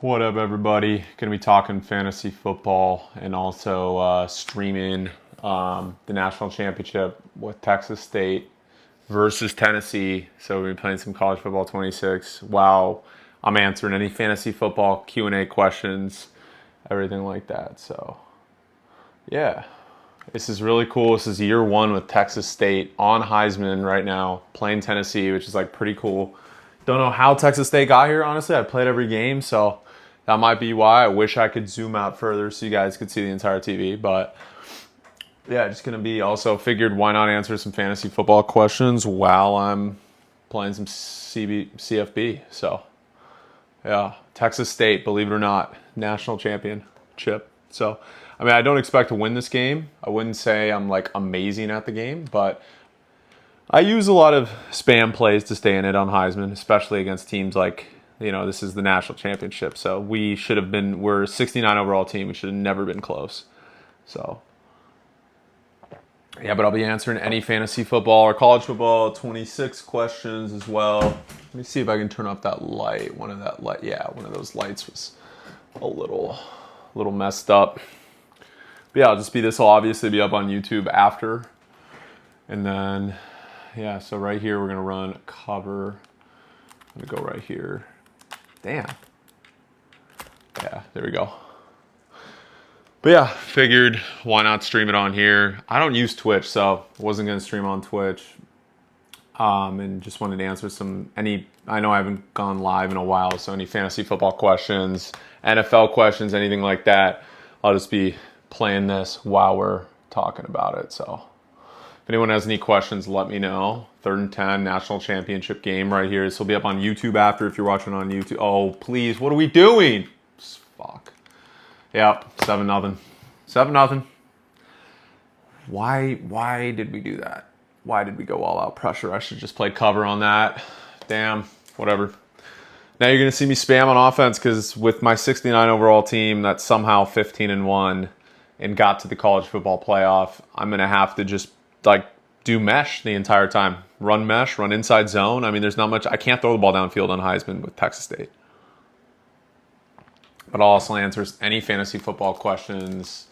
What up, everybody? Gonna be talking fantasy football and also streaming the national championship with Texas State versus Tennessee. So we'll be playing some college football 26. Wow, I'm answering any fantasy football Q&A questions, everything like that. So yeah, this is really cool. This is year one with Texas State on Heisman right now, playing Tennessee, which is like pretty cool. Don't know how Texas State got here, honestly. I played every game, so that might be why. I wish I could zoom out further so you guys could see the entire TV. But yeah, just going to be also figured why not answer some fantasy football questions while I'm playing some CFB. So yeah, Texas State, believe it or not, national championship. So, I mean, I don't expect to win this game. I wouldn't say I'm like amazing at the game, but I use a lot of spam plays to stay in it on Heisman, especially against teams like, this is the national championship. So we're a 69 overall team. We should have never been close. So, yeah, but I'll be answering any fantasy football or college football 26 questions as well. Let me see if I can turn off that light. One of those lights was a little messed up. But yeah, this will obviously be up on YouTube after. And then, yeah, so right here we're going to run cover. I'm going to go right here. Damn. Yeah, there we go. But yeah, figured why not stream it on here. I don't use Twitch, so I wasn't going to stream on Twitch. And just wanted to answer I know I haven't gone live in a while, so any fantasy football questions, NFL questions, anything like that, I'll just be playing this while we're talking about it. So if anyone has any questions, let me know. 3rd and 10 national championship game right here. This will be up on YouTube after if you're watching on YouTube. Oh, please, what are we doing? Fuck. Yep, 7-0. 7-0. Why did we do that? Why did we go all out pressure? I should just play cover on that. Damn, whatever. Now you're going to see me spam on offense because with my 69 overall team that's somehow 15-1 and got to the college football playoff, I'm going to have to just do mesh the entire time. Run mesh, run inside zone. I mean, there's not much. I can't throw the ball downfield on Heisman with Texas State. But I'll also answer any fantasy football questions.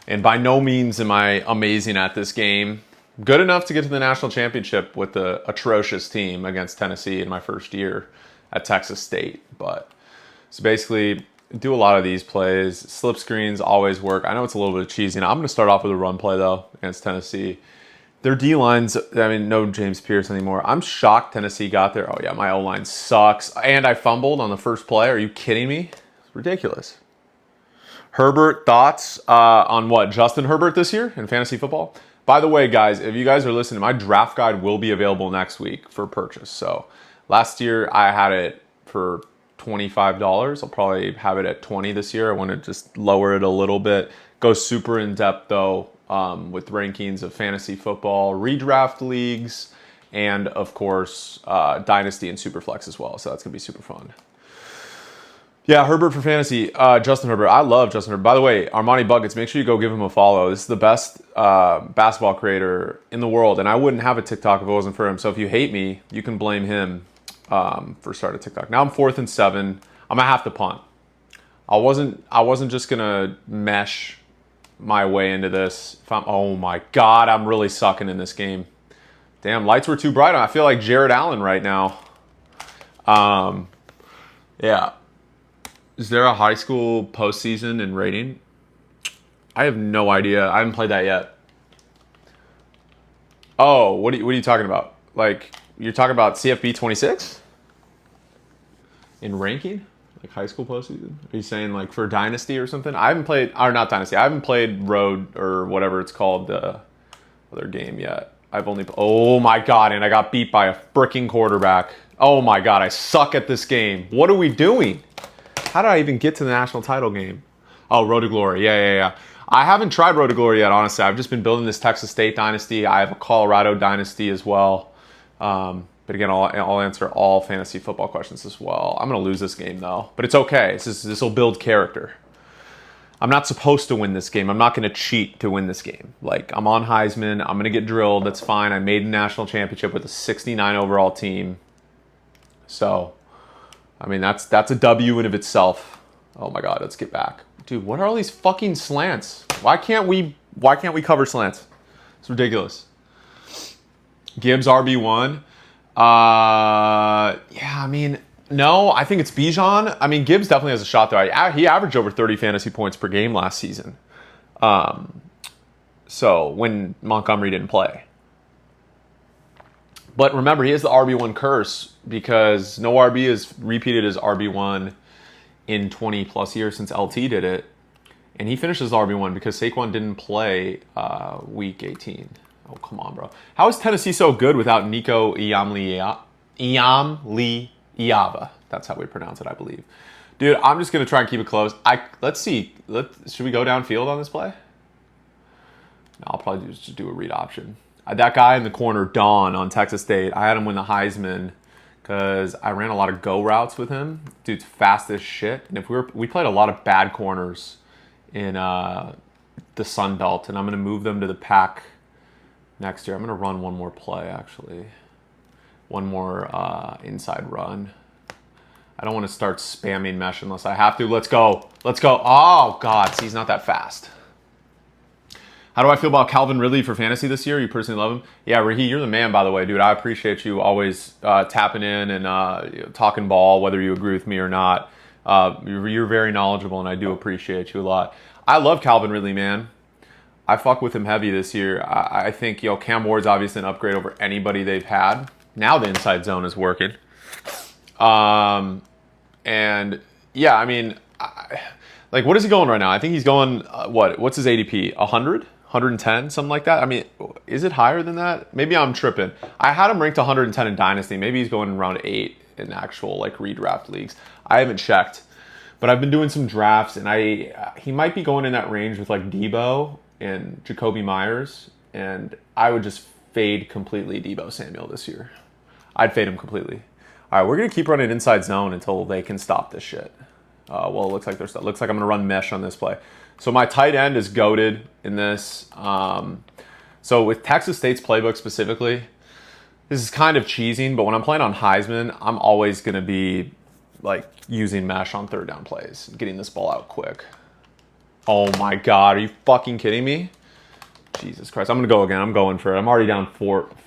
And by no means am I amazing at this game. Good enough to get to the national championship with the atrocious team against Tennessee in my first year at Texas State. But so basically, do a lot of these plays. Slip screens always work. I know it's a little bit cheesy. Now, I'm going to start off with a run play, though, against Tennessee. Their D-lines, no James Pierce anymore. I'm shocked Tennessee got there. Oh, yeah, my O-line sucks. And I fumbled on the first play. Are you kidding me? It's ridiculous. Herbert, thoughts on what? Justin Herbert this year in fantasy football? By the way, guys, if you guys are listening, my draft guide will be available next week for purchase. So last year I had it for $25. I'll probably have it at $20 this year. I want to just lower it a little bit. Go super in depth though with rankings of fantasy football, redraft leagues, and of course Dynasty and Superflex as well. So that's gonna be super fun. Yeah, Herbert for fantasy. Justin Herbert. I love Justin Herbert. By the way, Armani Buckets, make sure you go give him a follow. This is the best basketball creator in the world, and I wouldn't have a TikTok if it wasn't for him. So if you hate me, you can blame him for starting TikTok. Now I'm 4th and 7. I'm gonna have to punt. I wasn't just gonna mesh my way into this. Oh my God, I'm really sucking in this game. Damn, lights were too bright. I feel like Jared Allen right now. Yeah. Is there a high school postseason in rating? I have no idea. I haven't played that yet. Oh, what are you talking about? Like, you're talking about CFB 26? In ranking? Like high school postseason? Are you saying like for Dynasty or something? I haven't played, or not Dynasty. I haven't played Road or whatever it's called, the other game yet. Oh my God, and I got beat by a freaking quarterback. Oh my God, I suck at this game. What are we doing? How did I even get to the national title game? Oh, Road to Glory. Yeah. I haven't tried Road to Glory yet, honestly. I've just been building this Texas State dynasty. I have a Colorado dynasty as well. But again, I'll answer all fantasy football questions as well. I'm going to lose this game, though. But it's okay. This will build character. I'm not supposed to win this game. I'm not going to cheat to win this game. Like, I'm on Heisman. I'm going to get drilled. That's fine. I made a national championship with a 69 overall team. So, I mean, that's a W in of itself. Oh my God, let's get back. Dude, what are all these fucking slants? Why can't we cover slants? It's ridiculous. Gibbs RB1. Yeah, I mean, no, I think it's Bijan. I mean, Gibbs definitely has a shot there. He averaged over 30 fantasy points per game last season. So when Montgomery didn't play. But remember, he has the RB1 curse because no RB has repeated his RB1 in 20 plus years since LT did it. And he finishes RB1 because Saquon didn't play week 18. Oh, come on, bro. How is Tennessee so good without Nico Iamliava? That's how we pronounce it, I believe. Dude, I'm just going to try and keep it close. Let's see. Should we go downfield on this play? No, I'll probably just do a read option. That guy in the corner, Don, on Texas State, I had him win the Heisman because I ran a lot of go routes with him. Dude's fast as shit. And if we played a lot of bad corners in the Sun Belt, and I'm going to move them to the pack next year. I'm going to run one more play, actually. One more inside run. I don't want to start spamming mesh unless I have to. Let's go. Let's go. Oh, God. See, he's not that fast. How do I feel about Calvin Ridley for fantasy this year? You personally love him? Yeah, Rahi, you're the man, by the way, dude. I appreciate you always tapping in and talking ball, whether you agree with me or not. You're very knowledgeable, and I do appreciate you a lot. I love Calvin Ridley, man. I fuck with him heavy this year. I think, Cam Ward's obviously an upgrade over anybody they've had. Now the inside zone is working. And, yeah, I mean, what is he going right now? I think he's going, what's his ADP? 100? 110? Something like that? I mean, is it higher than that? Maybe I'm tripping. I had him ranked 110 in Dynasty. Maybe he's going around 8 in actual, redraft leagues. I haven't checked. But I've been doing some drafts, and he might be going in that range with, Debo and Jacoby Myers, and I would just fade completely Debo Samuel this year. I'd fade him completely. All right, we're going to keep running inside zone until they can stop this shit. Well, it looks like I'm going to run mesh on this play. So my tight end is goated in this. So with Texas State's playbook specifically, this is kind of cheesing, but when I'm playing on Heisman, I'm always going to be using mesh on third down plays, getting this ball out quick. Oh my God, are you fucking kidding me? Jesus Christ, I'm going to go again. I'm going for it. I'm already down 14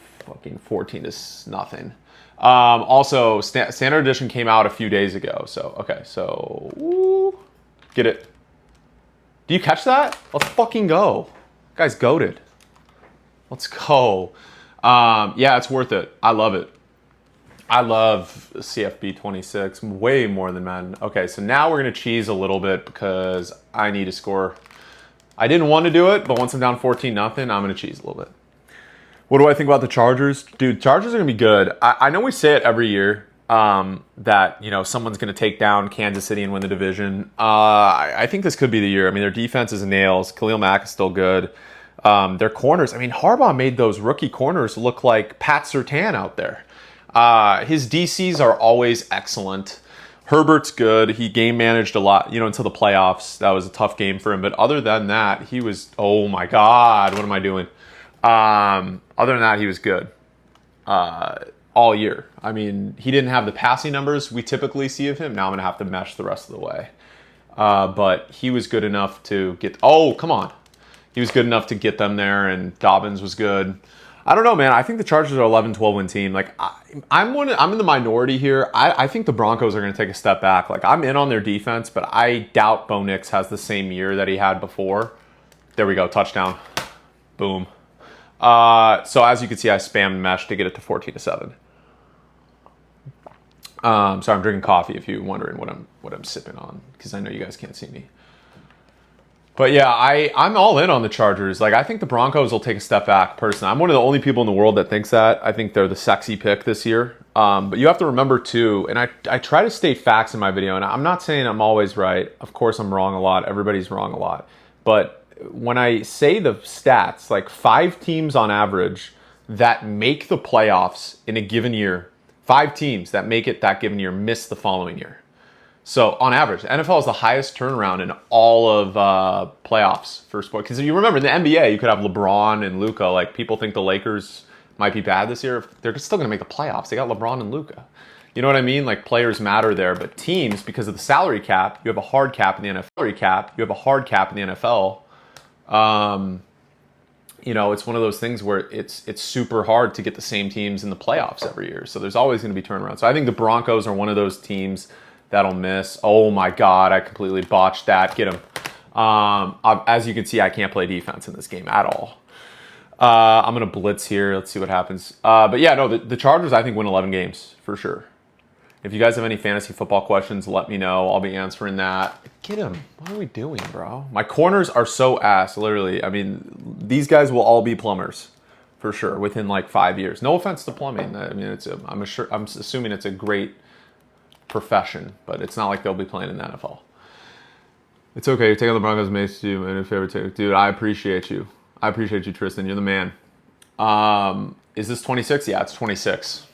to nothing. Also, Standard Edition came out a few days ago. So, okay, woo, get it. Do you catch that? Let's fucking go. Guy's goated. Let's go. Yeah, it's worth it. I love it. I love CFB 26 way more than Madden. Okay, so now we're going to cheese a little bit because I need to score. I didn't want to do it, but once I'm down 14-0, I'm going to cheese a little bit. What do I think about the Chargers? Dude, Chargers are going to be good. I know we say it every year that, someone's going to take down Kansas City and win the division. I think this could be the year. I mean, their defense is nails. Khalil Mack is still good. Their corners, Harbaugh made those rookie corners look like Pat Surtain out there. His DCs are always excellent. Herbert's good. He game managed a lot, until the playoffs. That was a tough game for him. But other than that, he was, oh my God, what am I doing? Other than that, he was good all year. He didn't have the passing numbers we typically see of him. Now I'm going to have to mesh the rest of the way. But he was good enough to get, oh, come on. He was good enough to get them there, and Dobbins was good. I don't know, man. I think the Chargers are 11-12 win team. I'm in the minority here. I think the Broncos are going to take a step back. I'm in on their defense, but I doubt Bo Nix has the same year that he had before. There we go. Touchdown. Boom. So as you can see, I spammed mesh to get it to 14-7. Sorry, I'm drinking coffee if you're wondering what I'm sipping on, because I know you guys can't see me. But yeah, I'm all in on the Chargers. I think the Broncos will take a step back, personally. I'm one of the only people in the world that thinks that. I think they're the sexy pick this year. But you have to remember, too, and I try to state facts in my video, and I'm not saying I'm always right. Of course, I'm wrong a lot. Everybody's wrong a lot. But when I say the stats, 5 teams on average that make the playoffs in a given year, 5 teams that make it that given year miss the following year. So on average, the NFL is the highest turnaround in all of playoffs for sport. Because if you remember, in the NBA, you could have LeBron and Luka. People think the Lakers might be bad this year. They're still going to make the playoffs. They got LeBron and Luka. You know what I mean? Like players matter there, but teams, because of the salary cap, you have a hard cap in the NFL. You have a hard cap in the NFL. You know, it's one of those things where it's super hard to get the same teams in the playoffs every year. So there's always going to be turnarounds. So I think the Broncos are one of those teams that'll miss. Oh my God, I completely botched that. Get him. As you can see, I can't play defense in this game at all. I'm going to blitz here. Let's see what happens. But yeah, no, the Chargers, I think, win 11 games for sure. If you guys have any fantasy football questions, let me know. I'll be answering that. Get him. What are we doing, bro? My corners are so ass, literally. I mean, these guys will all be plumbers for sure within like 5 years. No offense to plumbing. I mean, I'm assuming it's a great profession, but it's not like they'll be playing in the NFL. It's okay. You're taking the Broncos, makes you my favorite take. Dude, I appreciate you. I appreciate you, Tristan. You're the man. Is this 26? Yeah, it's 26.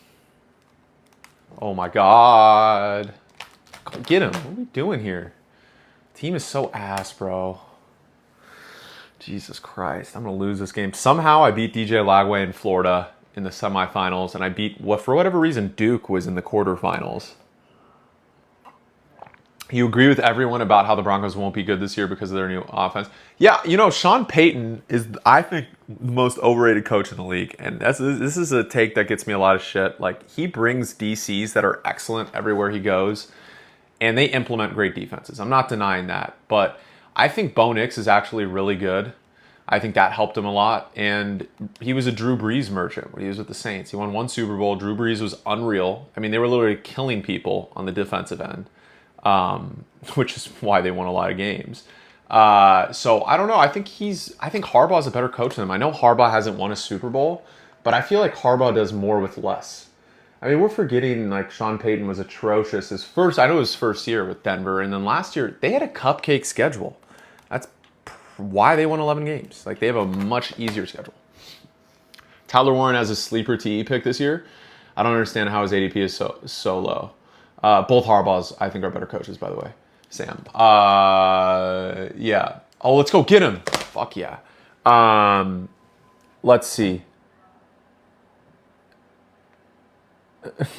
Oh my God. Get him. What are we doing here? Team is so ass, bro. Jesus Christ. I'm going to lose this game. Somehow I beat DJ Lagway in Florida in the semifinals, and I beat, for whatever reason, Duke was in the quarterfinals. You agree with everyone about how the Broncos won't be good this year because of their new offense? Yeah, you know, Sean Payton is, I think, the most overrated coach in the league. And this is a take that gets me a lot of shit. Like, he brings DCs that are excellent everywhere he goes, and they implement great defenses. I'm not denying that. But I think Bo Nix is actually really good. I think that helped him a lot. And he was a Drew Brees merchant when he was with the Saints. He won 1 Super Bowl. Drew Brees was unreal. I mean, they were literally killing people on the defensive end. Which is why they won a lot of games. So I don't know. I think Harbaugh's a better coach than him. I know Harbaugh hasn't won a Super Bowl, but I feel like Harbaugh does more with less. I mean, we're forgetting like Sean Payton was atrocious I know his first year with Denver, and then last year they had a cupcake schedule. That's why they won 11 games. Like, they have a much easier schedule. Tyler Warren has a sleeper TE pick this year. I don't understand how his ADP is so low. Both Harbaughs, I think, are better coaches, by the way. Sam. Yeah. Oh, let's go get him. Fuck yeah. Let's see.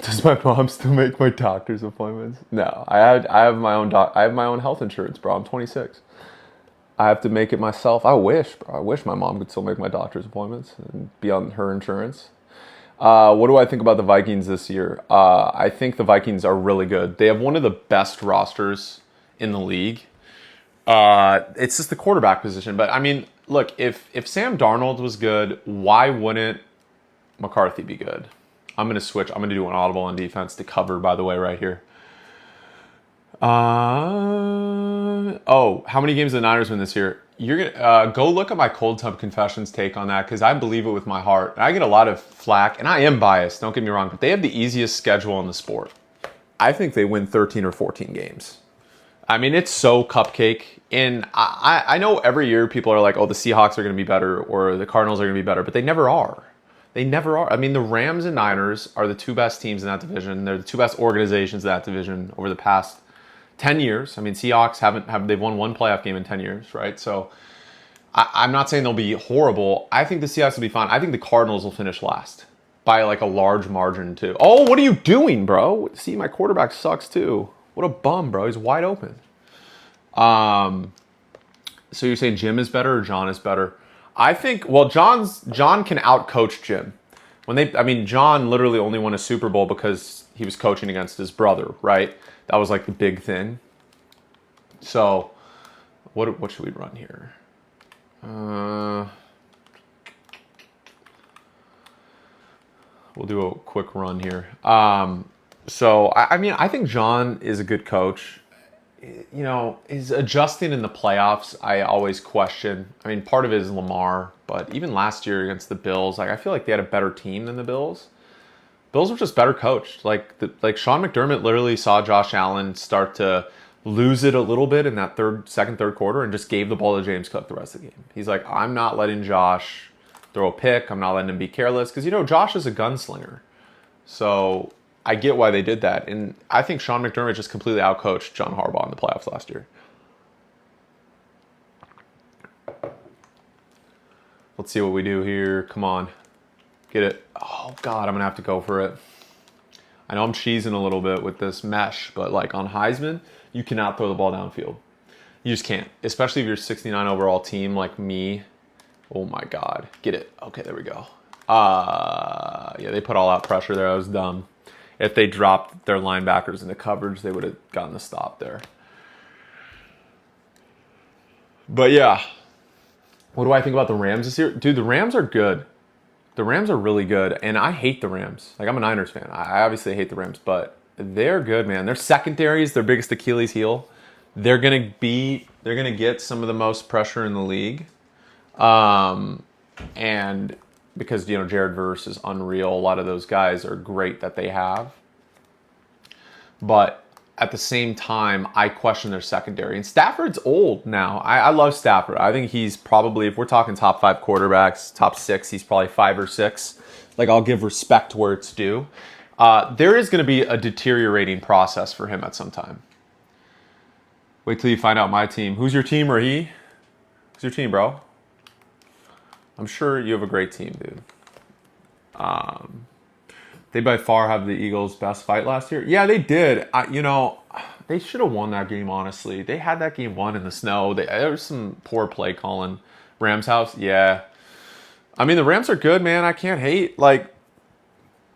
Does my mom still make my doctor's appointments? No. I have my own health insurance, bro. I'm 26. I have to make it myself. I wish, bro. I wish my mom could still make my doctor's appointments and be on her insurance. What do I think about the Vikings this year? I think the Vikings are really good. They have one of the best rosters in the league. It's just the quarterback position. But, I mean, look, if Sam Darnold was good, why wouldn't McCarthy be good? I'm going to switch. I'm going to do an audible on defense to cover, by the way, right here. How many games the Niners win this year? You're gonna go look at my Cold Tub Confessions take on that, because I believe it with my heart. And I get a lot of flack, and I am biased, don't get me wrong, but they have the easiest schedule in the sport. I think they win 13 or 14 games. I mean, it's so cupcake. And I know every year people are like, oh, the Seahawks are going to be better or the Cardinals are going to be better, but they never are. They never are. I mean, the Rams and Niners are the two best teams in that division. They're the two best organizations in that division over the past 10 years. I mean, Seahawks they've won 1 playoff game in 10 years, right? So I'm not saying they'll be horrible. I think the Seahawks will be fine. I think the Cardinals will finish last by like a large margin too. Oh, what are you doing, bro? See, my quarterback sucks too. What a bum, bro. He's wide open. So you're saying Jim is better or John is better? I think, well, John can outcoach Jim. John literally only won a Super Bowl because he was coaching against his brother, right? That was like the big thing. So, what should we run here? We'll do a quick run here. I think John is a good coach. You know, his adjusting in the playoffs, I always question. I mean, part of it is Lamar, but even last year against the Bills, like I feel like they had a better team than the Bills. Bills were just better coached. Like Sean McDermott literally saw Josh Allen start to lose it a little bit in that second, third quarter and just gave the ball to James Cook the rest of the game. He's like, I'm not letting Josh throw a pick. I'm not letting him be careless. Because, you know, Josh is a gunslinger. So I get why they did that. And I think Sean McDermott just completely outcoached John Harbaugh in the playoffs last year. Let's see what we do here. Come on. Get it. Oh, God, I'm going to have to go for it. I know I'm cheesing a little bit with this mesh, but like on Heisman, you cannot throw the ball downfield. You just can't, especially if you're 69 overall team like me. Oh my God, get it. Okay, there we go. Yeah, they put all out pressure there. I was dumb. If they dropped their linebackers into coverage, they would have gotten the stop there. But yeah, what do I think about the Rams this year? Dude, the Rams are good. The Rams are really good, and I hate the Rams. Like, I'm a Niners fan. I obviously hate the Rams, but they're good, man. Their secondary is their biggest Achilles heel. They're gonna get some of the most pressure in the league, and because Jared Verse is unreal. A lot of those guys are great that they have, but at the same time, I question their secondary. And Stafford's old now. I love Stafford. I think he's probably, if we're talking top 5 quarterbacks, top 6, he's probably 5 or 6. Like, I'll give respect where it's due. There is going to be a deteriorating process for him at some time. Wait till you find out my team. Who's your team, Rahi? Who's your team, bro? I'm sure you have a great team, dude. They by far have the Eagles' best fight last year. Yeah, they did. They should have won that game, honestly. They had that game won in the snow. There was some poor play calling. Rams house, yeah. I mean, the Rams are good, man. I can't hate. Like,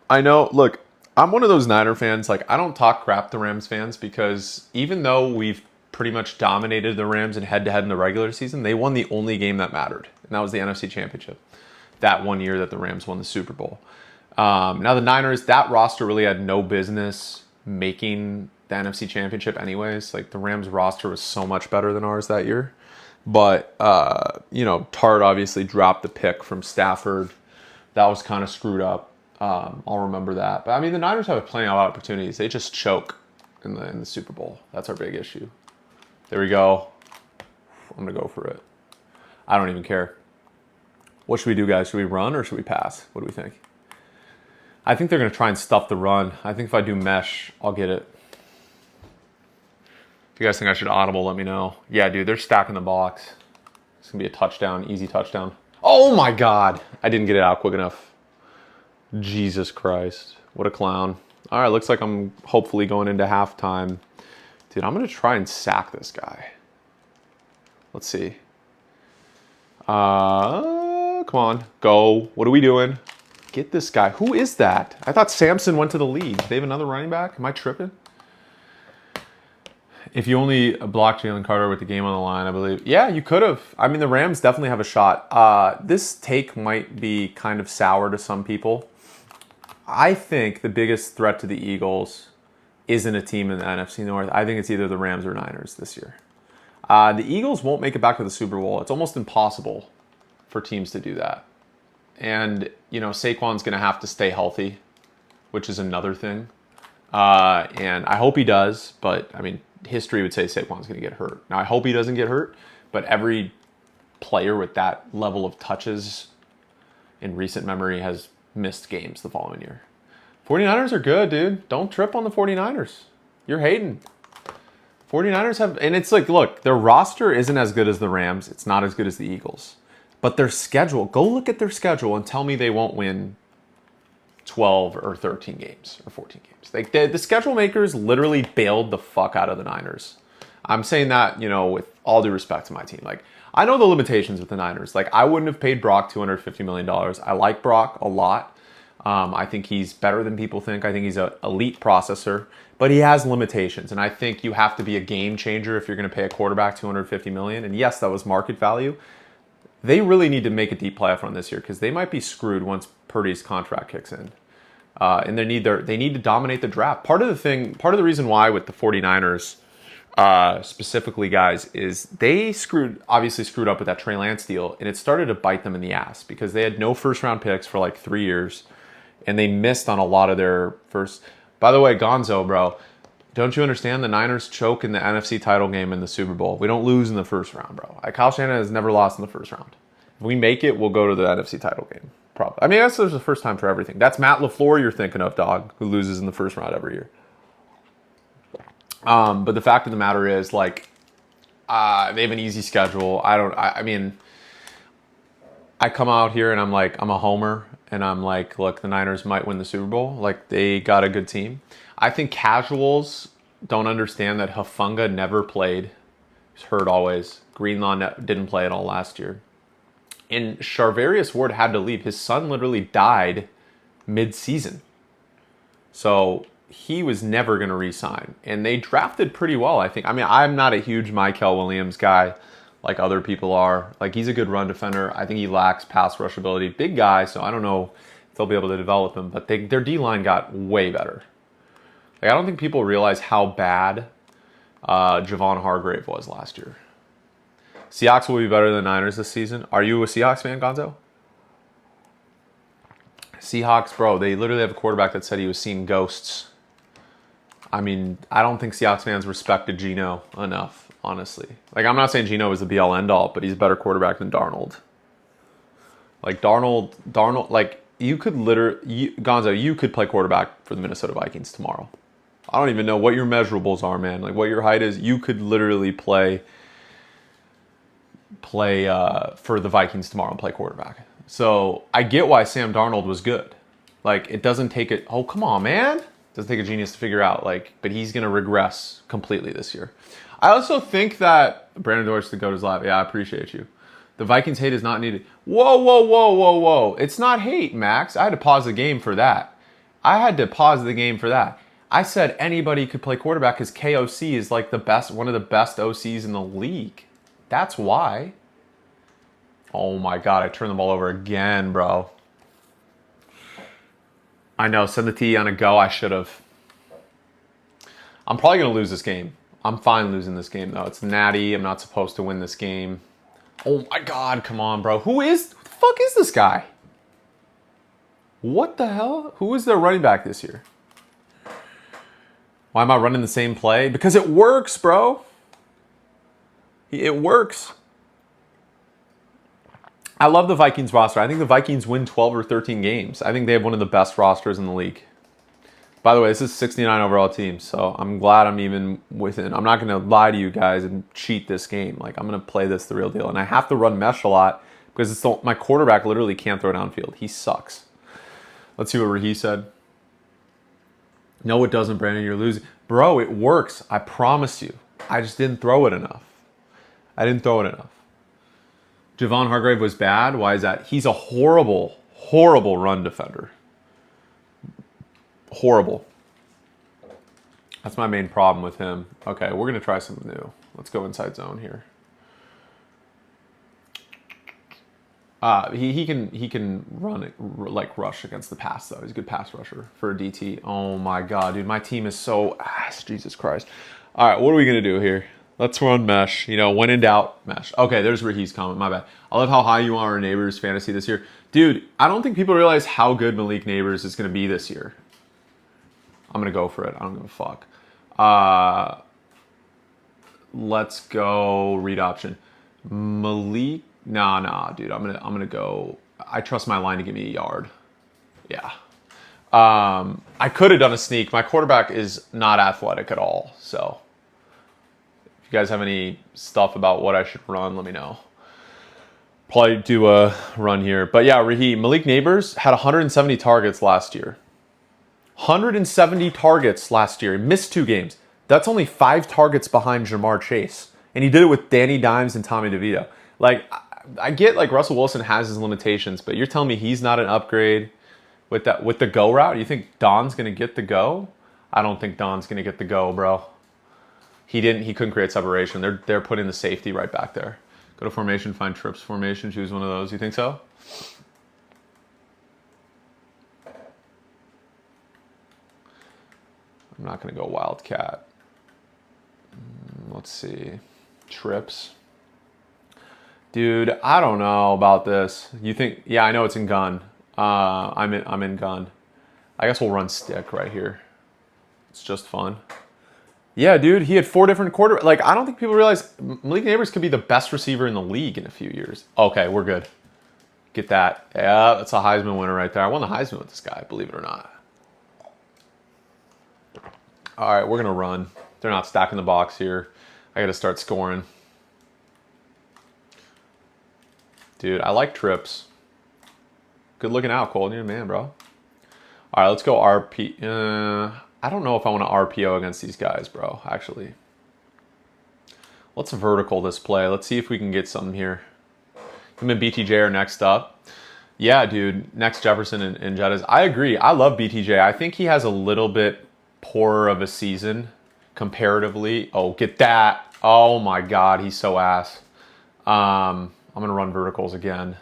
I know, look, I'm one of those Niner fans. Like, I don't talk crap to Rams fans because even though we've pretty much dominated the Rams in head-to-head in the regular season, they won the only game that mattered, and that was the NFC Championship. That one year that the Rams won the Super Bowl. Now the Niners, that roster really had no business making the NFC Championship anyways. Like, the Rams roster was so much better than ours that year. But, Tart obviously dropped the pick from Stafford. That was kind of screwed up. I'll remember that. But, I mean, the Niners have plenty of opportunities. They just choke in the Super Bowl. That's our big issue. There we go. I'm going to go for it. I don't even care. What should we do, guys? Should we run or should we pass? What do we think? I think they're going to try and stuff the run. I think if I do mesh, I'll get it. If you guys think I should audible, let me know. Yeah, dude, they're stacking the box. It's going to be a touchdown, easy touchdown. Oh, my God. I didn't get it out quick enough. Jesus Christ. What a clown. All right, looks like I'm hopefully going into halftime. Dude, I'm going to try and sack this guy. Let's see. Come on. Go. What are we doing? Get this guy. Who is that? I thought Samson went to the league. They have another running back? Am I tripping? If you only blocked Jalen Carter with the game on the line, I believe. Yeah, you could have. I mean, the Rams definitely have a shot. This take might be kind of sour to some people. I think the biggest threat to the Eagles isn't a team in the NFC North. I think it's either the Rams or Niners this year. The Eagles won't make it back to the Super Bowl. It's almost impossible for teams to do that. And, Saquon's going to have to stay healthy, which is another thing. And I hope he does, but, I mean, history would say Saquon's going to get hurt. Now, I hope he doesn't get hurt, but every player with that level of touches in recent memory has missed games the following year. 49ers are good, dude. Don't trip on the 49ers. You're hating. 49ers have, and it's like, look, their roster isn't as good as the Rams. It's not as good as the Eagles. But their schedule, go look at their schedule and tell me they won't win 12 or 13 games or 14 games. Like, the schedule makers literally bailed the fuck out of the Niners. I'm saying that, with all due respect to my team. Like, I know the limitations with the Niners. Like, I wouldn't have paid Brock $250 million. I like Brock a lot. I think he's better than people think. I think he's an elite processor, but he has limitations. And I think you have to be a game changer if you're going to pay a quarterback $250 million. And yes, that was market value. They really need to make a deep playoff run this year because they might be screwed once Purdy's contract kicks in. And they need to dominate the draft. Part of the reason why with the 49ers, specifically, guys, is they obviously screwed up with that Trey Lance deal, and it started to bite them in the ass because they had no first-round picks for like 3 years, and they missed on a lot of their first. By the way, Gonzo, bro, don't you understand? The Niners choke in the NFC title game in the Super Bowl. We don't lose in the first round, bro. Kyle Shanahan has never lost in the first round. If we make it, we'll go to the NFC title game. Probably. I mean, that's the first time for everything. That's Matt LaFleur you're thinking of, dog, who loses in the first round every year. But the fact of the matter is, like, they have an easy schedule. I mean, I come out here and I'm like, I'm a homer. and I'm like, look, the Niners might win the Super Bowl. Like, they got a good team. I think casuals don't understand that Hufanga never played. He's hurt always. Greenlaw didn't play at all last year. And Charvarius Ward had to leave. His son literally died mid-season. So he was never going to re-sign. And they drafted pretty well, I think. I mean, I'm not a huge Michael Williams guy like other people are. Like, he's a good run defender. I think he lacks pass rush ability. Big guy, so I don't know if they'll be able to develop him. But their D-line got way better. Like, I don't think people realize how bad Javon Hargrave was last year. Seahawks will be better than Niners this season. Are you a Seahawks fan, Gonzo? Seahawks, bro, they literally have a quarterback that said he was seeing ghosts. I mean, I don't think Seahawks fans respected Geno enough, honestly. Like, I'm not saying Geno is the be-all, end-all, but he's a better quarterback than Darnold. Like, Darnold, like, you could Gonzo, you could play quarterback for the Minnesota Vikings tomorrow. I don't even know what your measurables are, man. Like, what your height is. You could literally play for the Vikings tomorrow and play quarterback. So I get why Sam Darnold was good. Like, it doesn't take it. Oh, come on, man. It doesn't take a genius to figure out. Like, but he's going to regress completely this year. I also think that Brandon Dorsch to go to his live. Yeah, I appreciate you. The Vikings hate is not needed. Whoa, whoa, whoa, whoa, whoa. It's not hate, Max. I had to pause the game for that. I said anybody could play quarterback because KOC is like one of the best OCs in the league. That's why. Oh my God, I turned the ball over again, bro. I know, send the T on a go. I should have. I'm probably going to lose this game. I'm fine losing this game, though. It's natty. I'm not supposed to win this game. Oh my God, come on, bro. Who the fuck is this guy? What the hell? Who is their running back this year? Why am I running the same play? Because it works, bro. It works. I love the Vikings roster. I think the Vikings win 12 or 13 games. I think they have one of the best rosters in the league. By the way, this is 69 overall team, so I'm glad I'm even within. I'm not going to lie to you guys and cheat this game. Like, I'm going to play this the real deal. And I have to run mesh a lot because my quarterback literally can't throw downfield. He sucks. Let's see what Rahi said. No, it doesn't, Brandon. You're losing. Bro, it works. I promise you. I just didn't throw it enough. Javon Hargrave was bad. Why is that? He's a horrible, horrible run defender. Horrible. That's my main problem with him. Okay, we're going to try something new. Let's go inside zone here. He can run it, like rush against the pass, though. He's a good pass rusher for a DT. Oh, my God, dude. My team is so ass. Jesus Christ. All right, what are we going to do here? Let's run mesh. You know, when in doubt, mesh. Okay, there's Rahi's comment. My bad. I love how high you are in Neighbors fantasy this year. Dude, I don't think people realize how good Malik Neighbors is going to be this year. I'm going to go for it. I don't give a fuck. Let's go read option. Malik. Nah, dude. I'm gonna go. I trust my line to give me a yard. Yeah. I could have done a sneak. My quarterback is not athletic at all. So if you guys have any stuff about what I should run, let me know. Probably do a run here. But yeah, Rahi, Malik Neighbors had 170 targets last year. 170 targets last year. He missed 2 games. That's only 5 targets behind Jamar Chase. And he did it with Danny Dimes and Tommy DeVito. Like, I get like Russell Wilson has his limitations, but you're telling me he's not an upgrade with the go route? You think Don's going to get the go? I don't think Don's going to get the go, bro. He couldn't create separation. They're putting the safety right back there. Go to formation, find trips formation, choose one of those. You think so? I'm not going to go Wildcat. Let's see. Trips. Dude, I don't know about this. You think? Yeah, I know it's in gun. I'm in gun. I guess we'll run stick right here. It's just fun. Yeah, dude, he had 4 different quarterbacks. Like, I don't think people realize Malik Neighbors could be the best receiver in the league in a few years. Okay, we're good. Get that. Yeah, that's a Heisman winner right there. I won the Heisman with this guy, believe it or not. All right, we're going to run. They're not stacking the box here. I got to start scoring. Dude, I like trips. Good looking out, Cole. You're a man, bro. All right, let's go RP. I don't know if I want to RPO against these guys, bro, actually. Let's vertical this play. Let's see if we can get something here. Him and BTJ are next up. Yeah, dude. Next Jefferson and Jettas. I agree. I love BTJ. I think he has a little bit poorer of a season comparatively. Oh, get that. Oh, my God. He's so ass. I'm going to run verticals again.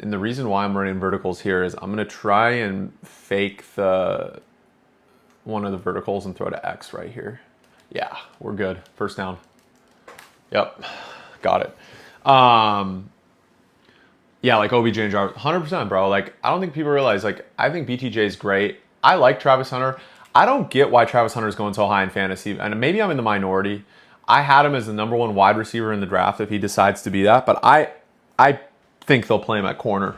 And the reason why I'm running verticals here is I'm going to try and fake one of the verticals and throw to X right here. Yeah, we're good. First down. Yep, got it. Yeah, like OBJ and Jarvis, 100%, bro. Like, I don't think people realize, like, I think BTJ is great. I like Travis Hunter. I don't get why Travis Hunter is going so high in fantasy, and maybe I'm in the minority. I had him as the #1 wide receiver in the draft if he decides to be that, but I think they'll play him at corner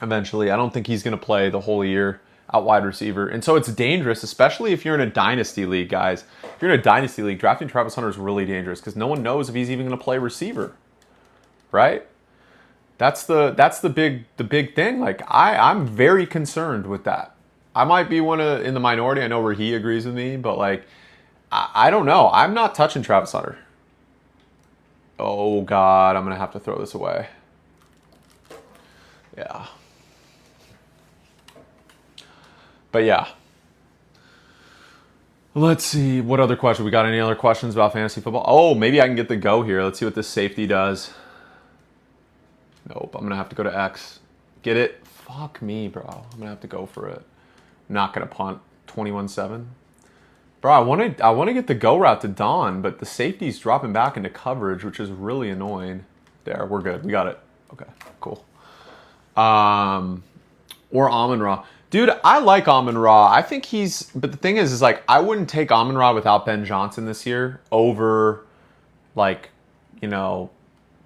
eventually. I don't think he's going to play the whole year out wide receiver. And so it's dangerous, especially if you're in a dynasty league, guys. If you're in a dynasty league, drafting Travis Hunter is really dangerous because no one knows if he's even going to play receiver, right? That's the big thing. Like I'm very concerned with that. I might be in the minority. I know where he agrees with me, but like I don't know. I'm not touching Travis Hunter. Oh God, I'm gonna have to throw this away. Yeah. But yeah. Let's see. What other question? We got any other questions about fantasy football? Oh, maybe I can get the go here. Let's see what this safety does. Nope. I'm going to have to go to X. Get it? Fuck me, bro. I'm going to have to go for it. Not going to punt. 21-7. Bro, I want to get the go route to Don, but the safety's dropping back into coverage, which is really annoying. There, we're good. We got it. Okay, cool. Or Amon-Ra. Dude, I like Amon-Ra. I think but the thing is like, I wouldn't take Amon-Ra without Ben Johnson this year over, like, you know,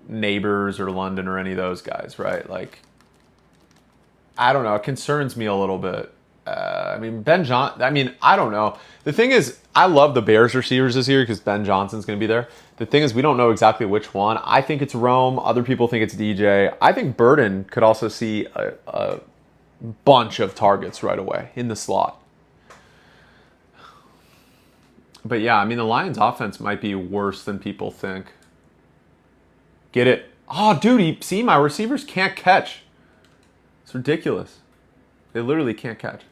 Neighbors or London or any of those guys, right? Like, I don't know. It concerns me a little bit. I mean, I don't know. The thing is, I love the Bears receivers this year because Ben Johnson's going to be there. The thing is, we don't know exactly which one. I think it's Rome. Other people think it's DJ. I think Burden could also see a bunch of targets right away in the slot. But yeah, I mean, the Lions offense might be worse than people think. Get it? Oh, dude, see, my receivers can't catch. It's ridiculous. They literally can't catch.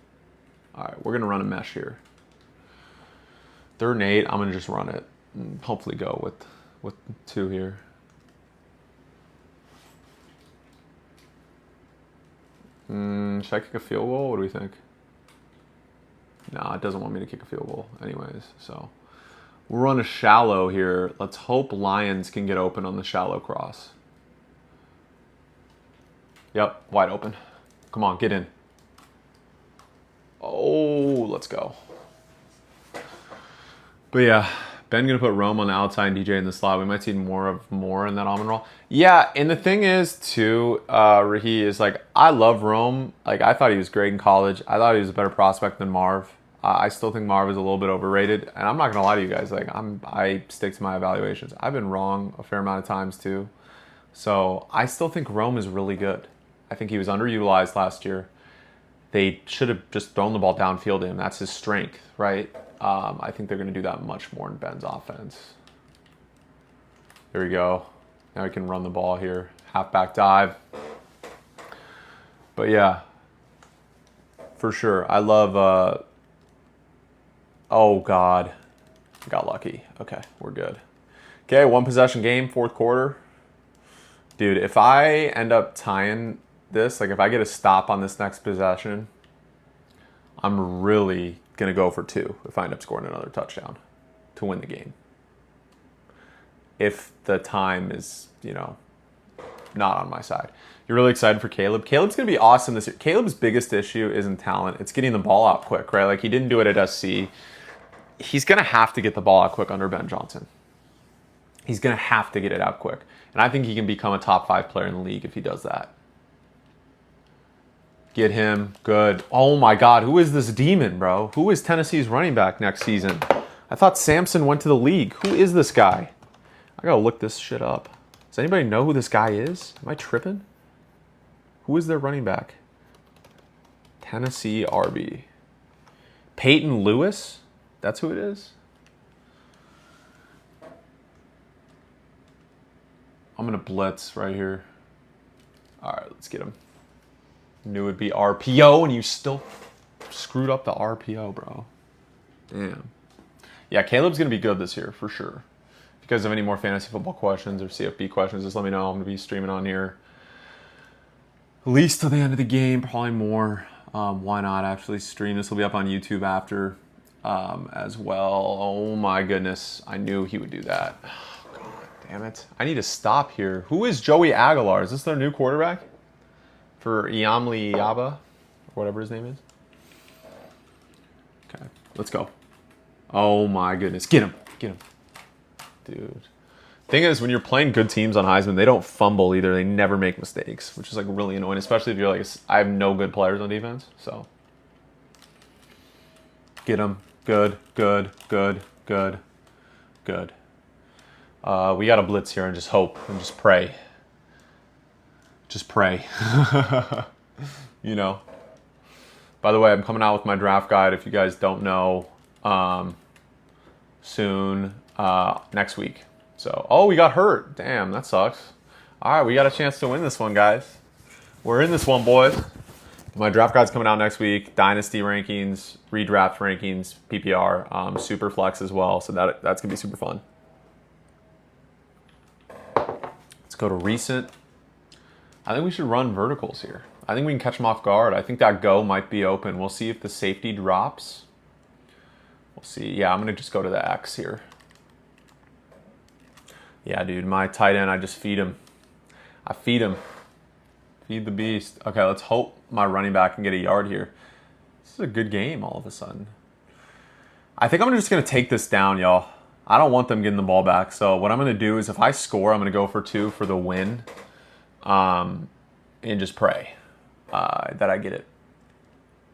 All right, we're going to run a mesh here. 3rd and 8, I'm going to just run it and hopefully go with 2 here. Should I kick a field goal? What do we think? No, it doesn't want me to kick a field goal anyways. So we'll run a shallow here. Let's hope Lions can get open on the shallow cross. Yep, wide open. Come on, get in. Oh, let's go. But yeah, Ben going to put Rome on the outside and DJ in the slot. We might see more in that Amon-Ra. Yeah, and the thing is, too, Rahi, is like, I love Rome. Like, I thought he was great in college. I thought he was a better prospect than Marv. I still think Marv is a little bit overrated. And I'm not going to lie to you guys. Like, I stick to my evaluations. I've been wrong a fair amount of times, too. So, I still think Rome is really good. I think he was underutilized last year. They should have just thrown the ball downfield to him. That's his strength, right? I think they're going to do that much more in Ben's offense. There we go. Now we can run the ball here. Halfback dive. But yeah, for sure. I love, oh God. Got lucky. Okay, we're good. Okay, 1 possession game, 4th quarter. Dude, if I end up tying this, like if I get a stop on this next possession, I'm really going to go for 2 if I end up scoring another touchdown to win the game. If the time is, not on my side. You're really excited for Caleb. Caleb's going to be awesome this year. Caleb's biggest issue isn't talent. It's getting the ball out quick, right? Like, he didn't do it at SC. He's going to have to get the ball out quick under Ben Johnson. He's going to have to get it out quick. And I think he can become a top 5 player in the league if he does that. Get him. Good. Oh, my God. Who is this demon, bro? Who is Tennessee's running back next season? I thought Samson went to the league. Who is this guy? I got to look this shit up. Does anybody know who this guy is? Am I tripping? Who is their running back? Tennessee RB. Peyton Lewis? That's who it is? I'm going to blitz right here. All right, let's get him. Knew it'd be RPO, and you still screwed up the RPO, bro. Damn. Yeah, Caleb's going to be good this year, for sure. If you guys have any more fantasy football questions or CFB questions, just let me know. I'm going to be streaming on here at least till the end of the game, probably more. Why not actually stream? This will be up on YouTube after as well. Oh, my goodness. I knew he would do that. Oh, God damn it. I need to stop here. Who is Joey Aguilar? Is this their new quarterback for Iamli Yaba, or whatever his name is? Okay, let's go. Oh, my goodness. Get him. Get him. Dude. Thing is, when you're playing good teams on Heisman, they don't fumble either. They never make mistakes, which is like really annoying, especially if you're like, I have no good players on defense. So, get them. Good, good, good, good, good. We got to blitz here and just hope and just pray. Just pray. You know. By the way, I'm coming out with my draft guide, if you guys don't know, soon, next week. So, oh, we got hurt. Damn, that sucks. All right, we got a chance to win this one, guys. We're in this one, boys. My draft guide's coming out next week. Dynasty rankings, redraft rankings, PPR, super flex as well. So that's going to be super fun. Let's go to recent. I think we should run verticals here. I think we can catch them off guard. I think that go might be open. We'll see if the safety drops. We'll see. Yeah, I'm going to just go to the X here. Yeah, dude, my tight end, I just feed him. I feed him. Feed the beast. Okay, let's hope my running back can get a yard here. This is a good game all of a sudden. I think I'm just going to take this down, y'all. I don't want them getting the ball back. So what I'm going to do is if I score, I'm going to go for 2 for the win. And just pray that I get it.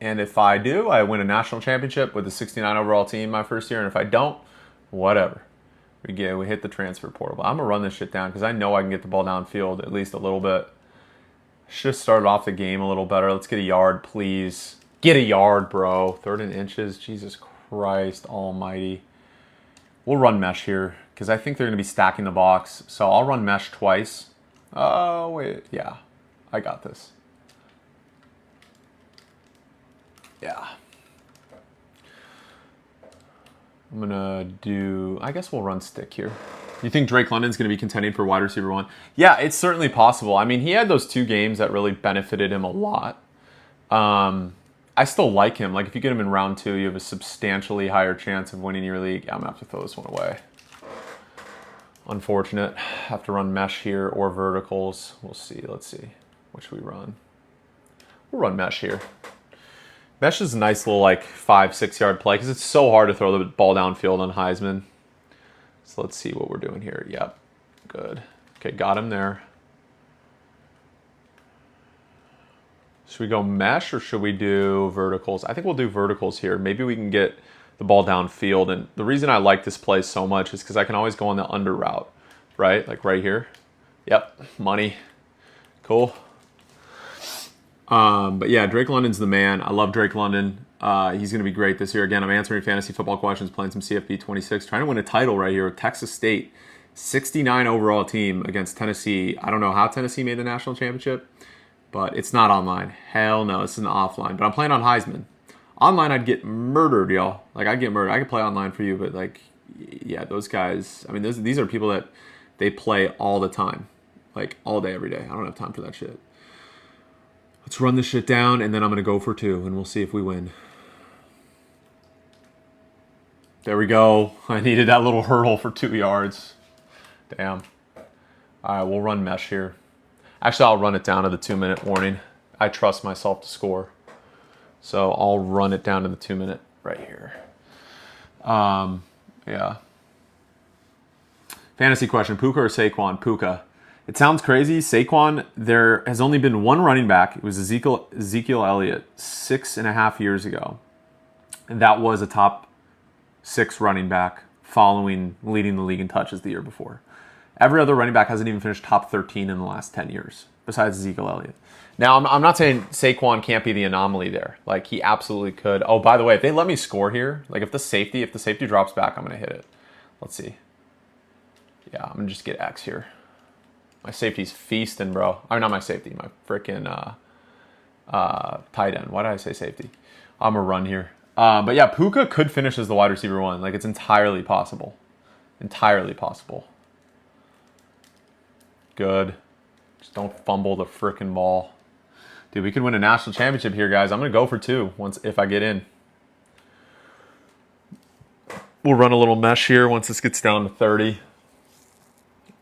And if I do, I win a national championship with a 69 overall team my first year. And if I don't, whatever. We hit the transfer portal. I'm going to run this shit down because I know I can get the ball downfield at least a little bit. Should have started off the game a little better. Let's get a yard, please. Get a yard, bro. 3rd and inches. Jesus Christ almighty. We'll run mesh here because I think they're going to be stacking the box. So I'll run mesh twice. Oh, wait. Yeah. I got this. Yeah. I'm going to do, I guess we'll run stick here. You think Drake London's going to be contending for wide receiver 1? Yeah, it's certainly possible. I mean, he had those 2 games that really benefited him a lot. I still like him. Like, if you get him in round 2, you have a substantially higher chance of winning your league. Yeah, I'm going to have to throw this one away. Unfortunate. Have to run mesh here or verticals. We'll see. Let's see. What should we run? We'll run mesh here. Mesh is a nice little like 5-6 yard play because it's so hard to throw the ball downfield on Heisman. So let's see what we're doing here. Yep, good. Okay, got him there. Should we go mesh or should we do verticals? I think we'll do verticals here. Maybe we can get the ball downfield. And the reason I like this play so much is because I can always go on the under route, right? Like right here. Yep, money. Cool. But yeah, Drake London's the man. I love Drake London. He's going to be great this year. Again, I'm answering fantasy football questions, playing some CFB 26, trying to win a title right here with Texas State. 69 overall team against Tennessee. I don't know how Tennessee made the national championship, but it's not online. Hell no, it's an offline. But I'm playing on Heisman. Online, I'd get murdered, y'all. Like, I'd get murdered. I could play online for you, but like, yeah, those guys, I mean, these are people that they play all the time. Like, all day, every day. I don't have time for that shit. Let's run this shit down, and then I'm going to go for 2, and we'll see if we win. There we go. I needed that little hurdle for 2 yards. Damn. All right, we'll run mesh here. Actually, I'll run it down to the 2-minute warning. I trust myself to score. So I'll run it down to the 2-minute right here. Yeah. Fantasy question, Puka or Saquon? Puka. It sounds crazy. Saquon, there has only been one running back. It was Ezekiel Elliott 6.5 years ago. And that was a top 6 running back leading the league in touches the year before. Every other running back hasn't even finished top 13 in the last 10 years. besides Ezekiel Elliott. Now, I'm not saying Saquon can't be the anomaly there. Like, he absolutely could. Oh, by the way, if they let me score here, like if the safety drops back, I'm going to hit it. Let's see. Yeah, I'm going to just get X here. My safety's feasting, bro. I mean, not my safety, my freaking tight end. Why did I say safety? I'm going to run here. But yeah, Puka could finish as the wide receiver 1. Like, it's entirely possible. Entirely possible. Good. Just don't fumble the freaking ball. Dude, we could win a national championship here, guys. I'm going to go for 2 if I get in. We'll run a little mesh here once this gets down to 30.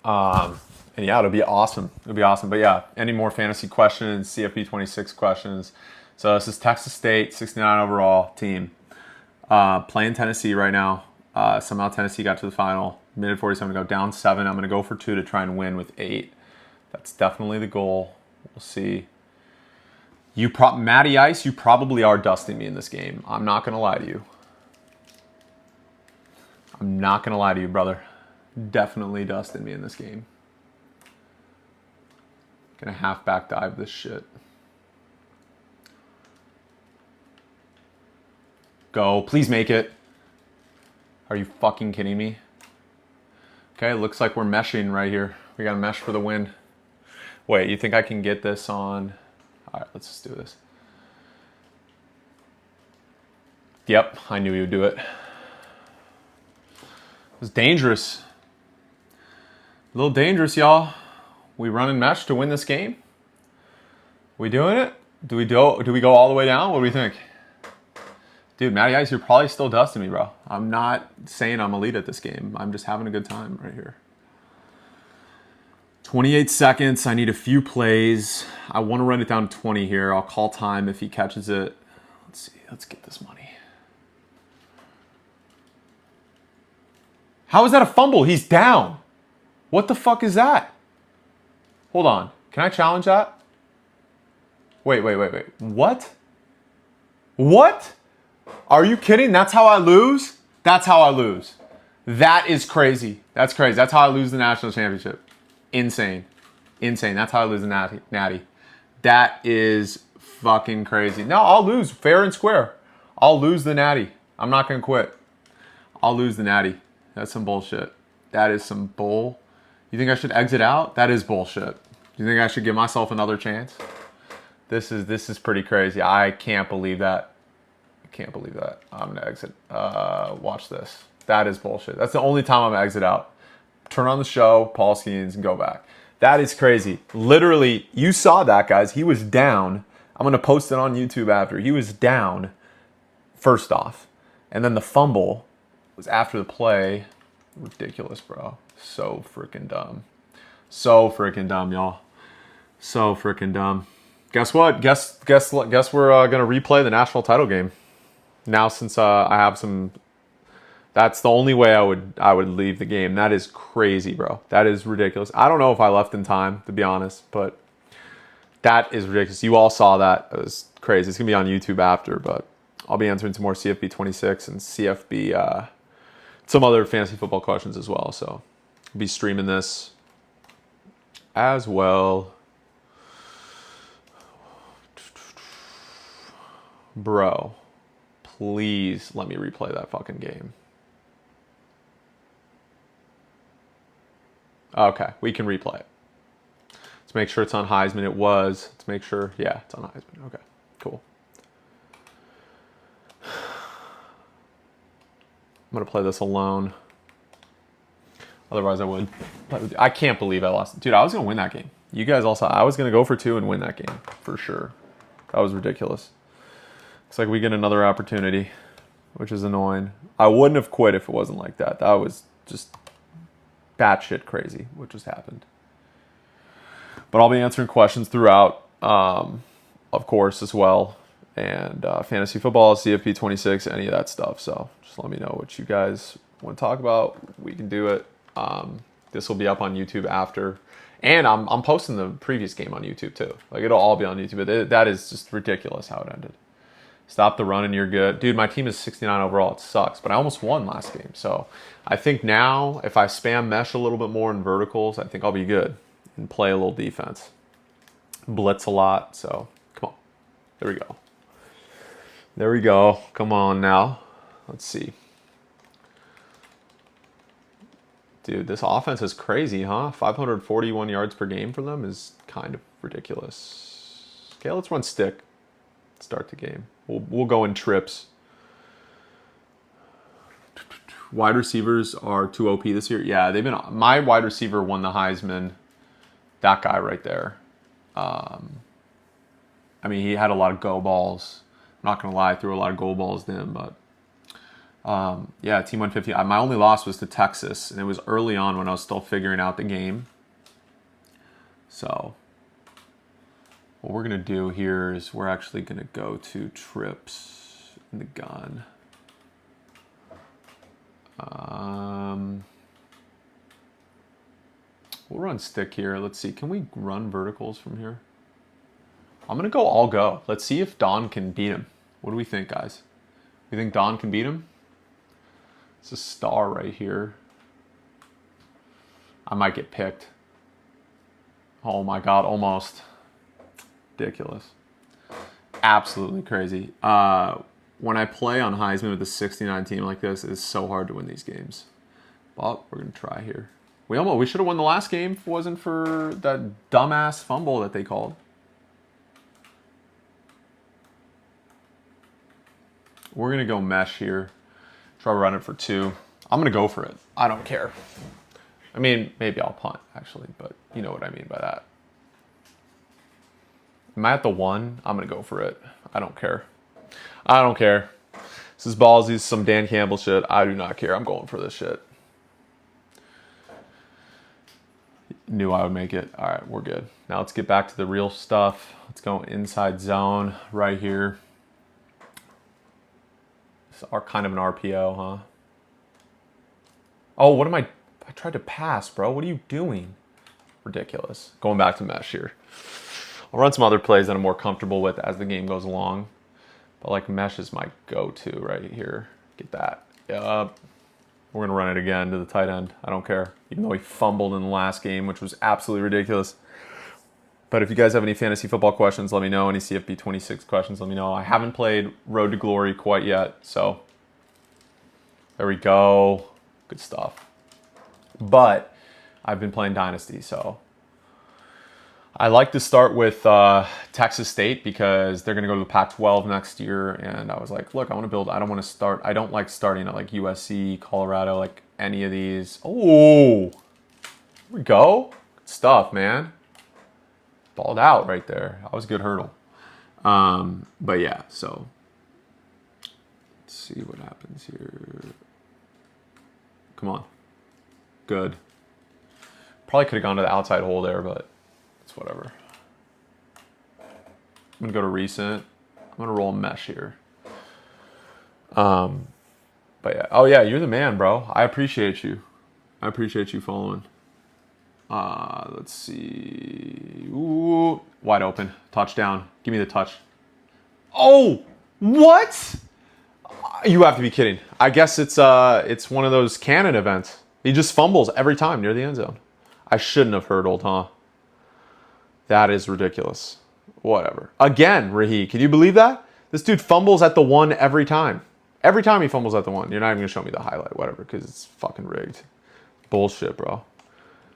And yeah, it'll be awesome. It'll be awesome. But yeah, any more fantasy questions, CFB 26 questions. So this is Texas State, 69 overall team. Playing Tennessee right now. Somehow Tennessee got to the final. Minute 47 to go, down 7. I'm going to go for 2 to try and win with 8. That's definitely the goal. We'll see. Matty Ice, you probably are dusting me in this game. I'm not going to lie to you. I'm not going to lie to you, brother. Definitely dusting me in this game. Gonna half back dive this shit. Go. Please make it. Are you fucking kidding me? Okay, looks like we're meshing right here. We got to mesh for the win. Wait, you think I can get this on? All right, let's just do this. Yep, I knew he would do it. It was dangerous. A little dangerous, y'all. We running mesh to win this game? We doing it? Do we go all the way down? What do we think? Dude, Matty Ice, you're probably still dusting me, bro. I'm not saying I'm elite at this game. I'm just having a good time right here. 28 seconds. I need a few plays. I want to run it down to 20 here. I'll call time if he catches it. Let's see. Let's get this money. How is that a fumble? He's down. What the fuck is that? Hold on. Can I challenge that? Wait. What? What? Are you kidding? That's how I lose? That's how I lose. That is crazy. That's crazy. That's how I lose the national championship. Insane. Insane. That's how I lose the natty. That is fucking crazy. No, I'll lose fair and square. I'll lose the natty. I'm not going to quit. I'll lose the natty. That's some bullshit. That is some bull. You think I should exit out? That is bullshit. You think I should give myself another chance? This is pretty crazy. I can't believe that. I can't believe that. I'm going to exit. Watch this. That is bullshit. That's the only time I'm going to exit out. Turn on the show, Paul Skeens, and go back. That is crazy. Literally, you saw that, guys. He was down. I'm going to post it on YouTube after. He was down, first off. And then the fumble was after the play. Ridiculous, bro. So freaking dumb. So freaking dumb, y'all. So freaking dumb. Guess what? Guess we're going to replay the national title game. Now since I have some... That's the only way I would leave the game. That is crazy, bro. That is ridiculous. I don't know if I left in time, to be honest, but that is ridiculous. You all saw that. It was crazy. It's going to be on YouTube after, but I'll be answering some more CFB 26 and CFB, some other fantasy football questions as well. So I'll be streaming this as well. Bro, please let me replay that fucking game. Okay, we can replay it. Let's make sure it's on Heisman. It was. Let's make sure. Yeah, it's on Heisman. Okay, cool. I'm going to play this alone. Otherwise, I would. I can't believe I lost. Dude, I was going to win that game. You guys all saw. I was going to go for 2 and win that game. For sure. That was ridiculous. Looks like we get another opportunity, which is annoying. I wouldn't have quit if it wasn't like that. That was just batshit crazy what just happened. But I'll be answering questions throughout, of course, as well. And fantasy football, CFP 26, any of that stuff. So just let me know what you guys want to talk about. We can do it. This will be up on YouTube after. And I'm posting the previous game on YouTube too. Like, it'll all be on YouTube. But that is just ridiculous how it ended. Stop the run and you're good. Dude, my team is 69 overall. It sucks. But I almost won last game. So I think now if I spam mesh a little bit more in verticals, I think I'll be good and play a little defense. blitz a lot. So come on. There we go. There we go. Come on now. Let's see. Dude, this offense is crazy, huh? 541 yards per game for them is kind of ridiculous. Okay, let's run stick. Start the game. We'll go in trips. Wide receivers are too OP this year. Yeah, they've been. My wide receiver won the Heisman. That guy right there. I mean, he had a lot of go balls. I'm not gonna lie, I threw a lot of go balls to him, but yeah, Team 150. My only loss was to Texas, and it was early on when I was still figuring out the game. So what we're gonna do here is we're actually gonna go to trips in the gun. We'll run stick here. Let's see. Can we run verticals from here? I'm going to go all go. Let's see if Don can beat him. What do we think, guys? You think Don can beat him? It's a star right here. I might get picked. Oh my God, almost. Ridiculous. Absolutely crazy. When I play on Heisman with a 69 team like this, it's so hard to win these games. But we're going to try here. We should have won the last game if it wasn't for that dumbass fumble that they called. We're going to go mesh here. Try to run it for 2. I'm going to go for it. I don't care. I mean, maybe I'll punt, actually, but you know what I mean by that. Am I at the 1? I'm going to go for it. I don't care. I don't care. This is ballsy. This is some Dan Campbell shit. I do not care. I'm going for this shit. Knew I would make it. All right, we're good. Now let's get back to the real stuff. Let's go inside zone right here. It's kind of an RPO, huh? Oh, what am I tried to pass, bro. What are you doing? Ridiculous. Going back to mesh here. I'll run some other plays that I'm more comfortable with as the game goes along. But like mesh is my go-to right here. Get that. Yep. We're going to run it again to the tight end. I don't care. Even though he fumbled in the last game, which was absolutely ridiculous. But if you guys have any fantasy football questions, let me know. Any CFB 26 questions, let me know. I haven't played Road to Glory quite yet. So there we go. Good stuff. But I've been playing Dynasty, so I like to start with Texas State because they're going to go to the Pac-12 next year. And I was like, look, I want to build. I don't like starting at like USC, Colorado, like any of these. Oh, here we go. Good stuff, man. Balled out right there. That was a good hurdle. But yeah, so let's see what happens here. Come on. Good. Probably could have gone to the outside hole there, but it's whatever. I'm going to go to recent. I'm going to roll a mesh here. But yeah. Oh, yeah, you're the man, bro. I appreciate you. I appreciate you following. Let's see. Ooh, wide open. Touchdown. Give me the touch. Oh, what? You have to be kidding. I guess it's one of those cannon events. He just fumbles every time near the end zone. I shouldn't have hurdled, huh? That is ridiculous. Whatever. Again, Rahi, can you believe that? This dude fumbles at the 1 every time. Every time he fumbles at the 1. You're not even going to show me the highlight, whatever, because it's fucking rigged. Bullshit, bro.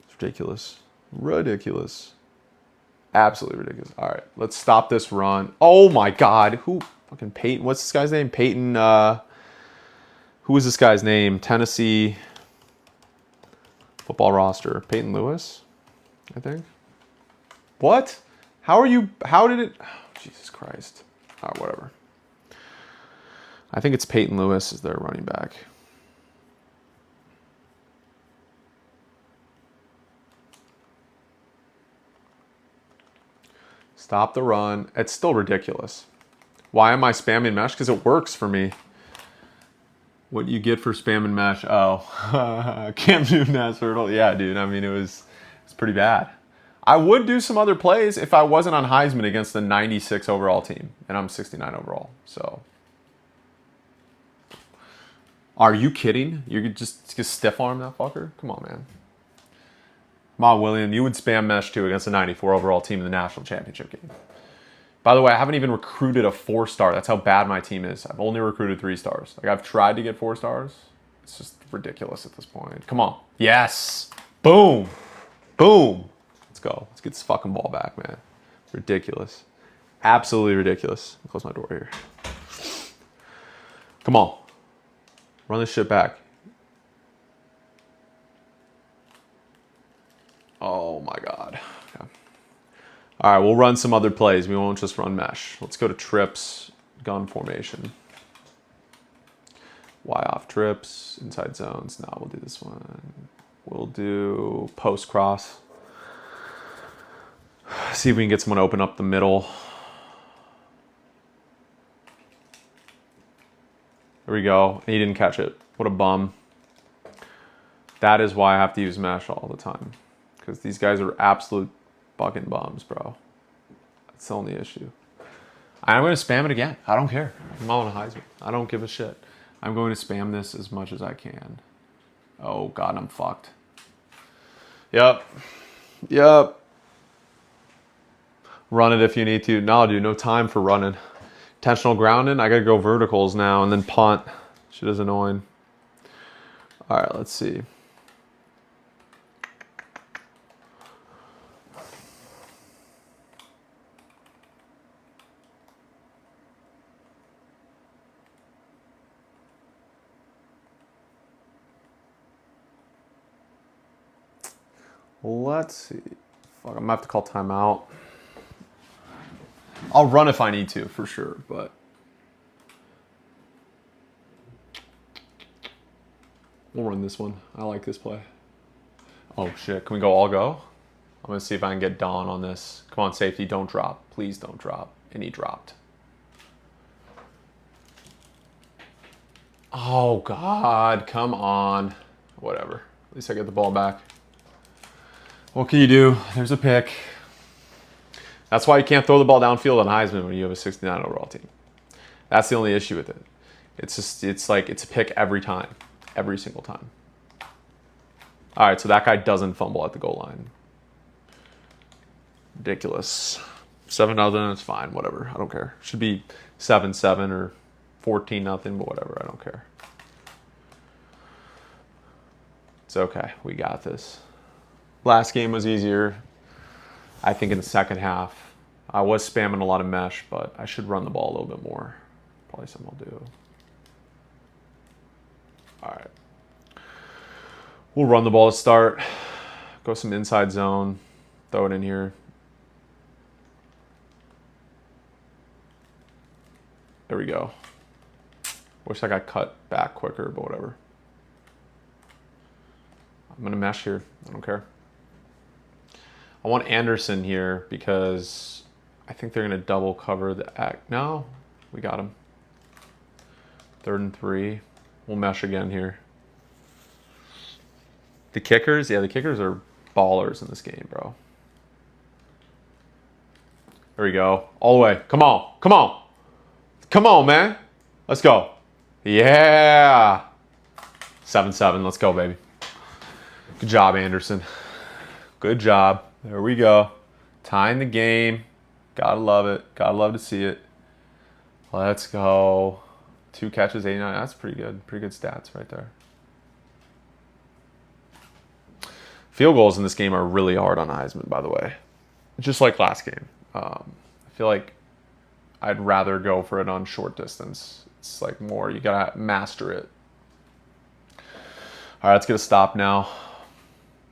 It's ridiculous. Ridiculous. Absolutely ridiculous. All right, let's stop this run. Oh, my God. Who? Fucking Peyton. What's this guy's name? Peyton. Who is this guy's name? Tennessee football roster. Peyton Lewis, I think. What? How did it? Oh, Jesus Christ. All right, whatever. I think it's Peyton Lewis is their running back. Stop the run. It's still ridiculous. Why am I spamming mesh? Because it works for me. What you get for spamming mesh? Oh, Cam Newton hurdle. Yeah, dude. I mean, it's pretty bad. I would do some other plays if I wasn't on Heisman against the 96 overall team, and I'm 69 overall. So, are you kidding? You could just stiff arm that fucker? Come on, man. Come on, William. You would spam mesh too against a 94 overall team in the national championship game. By the way, I haven't even recruited a 4-star. That's how bad my team is. I've only recruited 3 stars. Like, I've tried to get 4 stars. It's just ridiculous at this point. Come on. Yes. Boom. Boom. Let's go. Let's get this fucking ball back, man. Ridiculous. Absolutely ridiculous. I'll close my door here. Come on. Run this shit back. Oh my God. Okay. All right, we'll run some other plays. We won't just run mesh. Let's go to trips, gun formation. Y off trips, inside zones. No, we'll do this one. We'll do post cross. See if we can get someone to open up the middle. There we go. He didn't catch it. What a bum. That is why I have to use mesh all the time. Because these guys are absolute fucking bums, bro. That's the only issue. I'm going to spam it again. I don't care. I'm on a Heisman. I don't give a shit. I'm going to spam this as much as I can. Oh, God, I'm fucked. Yep. Yep. Run it if you need to. No, dude, no time for running. Intentional grounding. I got to go verticals now and then punt. Shit is annoying. All right, let's see. Let's see. Fuck, I'm gonna have to call timeout. I'll run if I need to, for sure, but we'll run this one. I like this play. Oh shit, can we go all go? I'm gonna see if I can get Don on this. Come on, safety, don't drop. Please don't drop. And he dropped. Oh God, come on. Whatever, at least I get the ball back. What can you do? There's a pick. That's why you can't throw the ball downfield on Heisman when you have a 69 overall team. That's the only issue with it. It's just, it's like, it's a pick every time. Every single time. All right, so that guy doesn't fumble at the goal line. Ridiculous. 7-0, it's fine, whatever. I don't care. Should be 7-7 or 14-0, but whatever, I don't care. It's okay, we got this. Last game was easier. I think in the second half, I was spamming a lot of mesh, but I should run the ball a little bit more. Probably something I'll do. All right. We'll run the ball to start. Go some inside zone. Throw it in here. There we go. Wish I got cut back quicker, but whatever. I'm going to mesh here. I don't care. I want Anderson here because I think they're going to double cover the act. No, we got him. 3rd and 3. We'll mesh again here. The kickers, yeah, the kickers are ballers in this game, bro. There we go. All the way. Come on. Come on. Come on, man. Let's go. Yeah. 7-7. Let's go, baby. Good job, Anderson. Good job. There we go. Tying the game. Gotta love it. Gotta love to see it. Let's go. 2 catches, 89. That's pretty good. Pretty good stats right there. Field goals in this game are really hard on Heisman, by the way. Just like last game. I feel like I'd rather go for it on short distance. It's like more, you gotta master it. All right, let's get a stop now.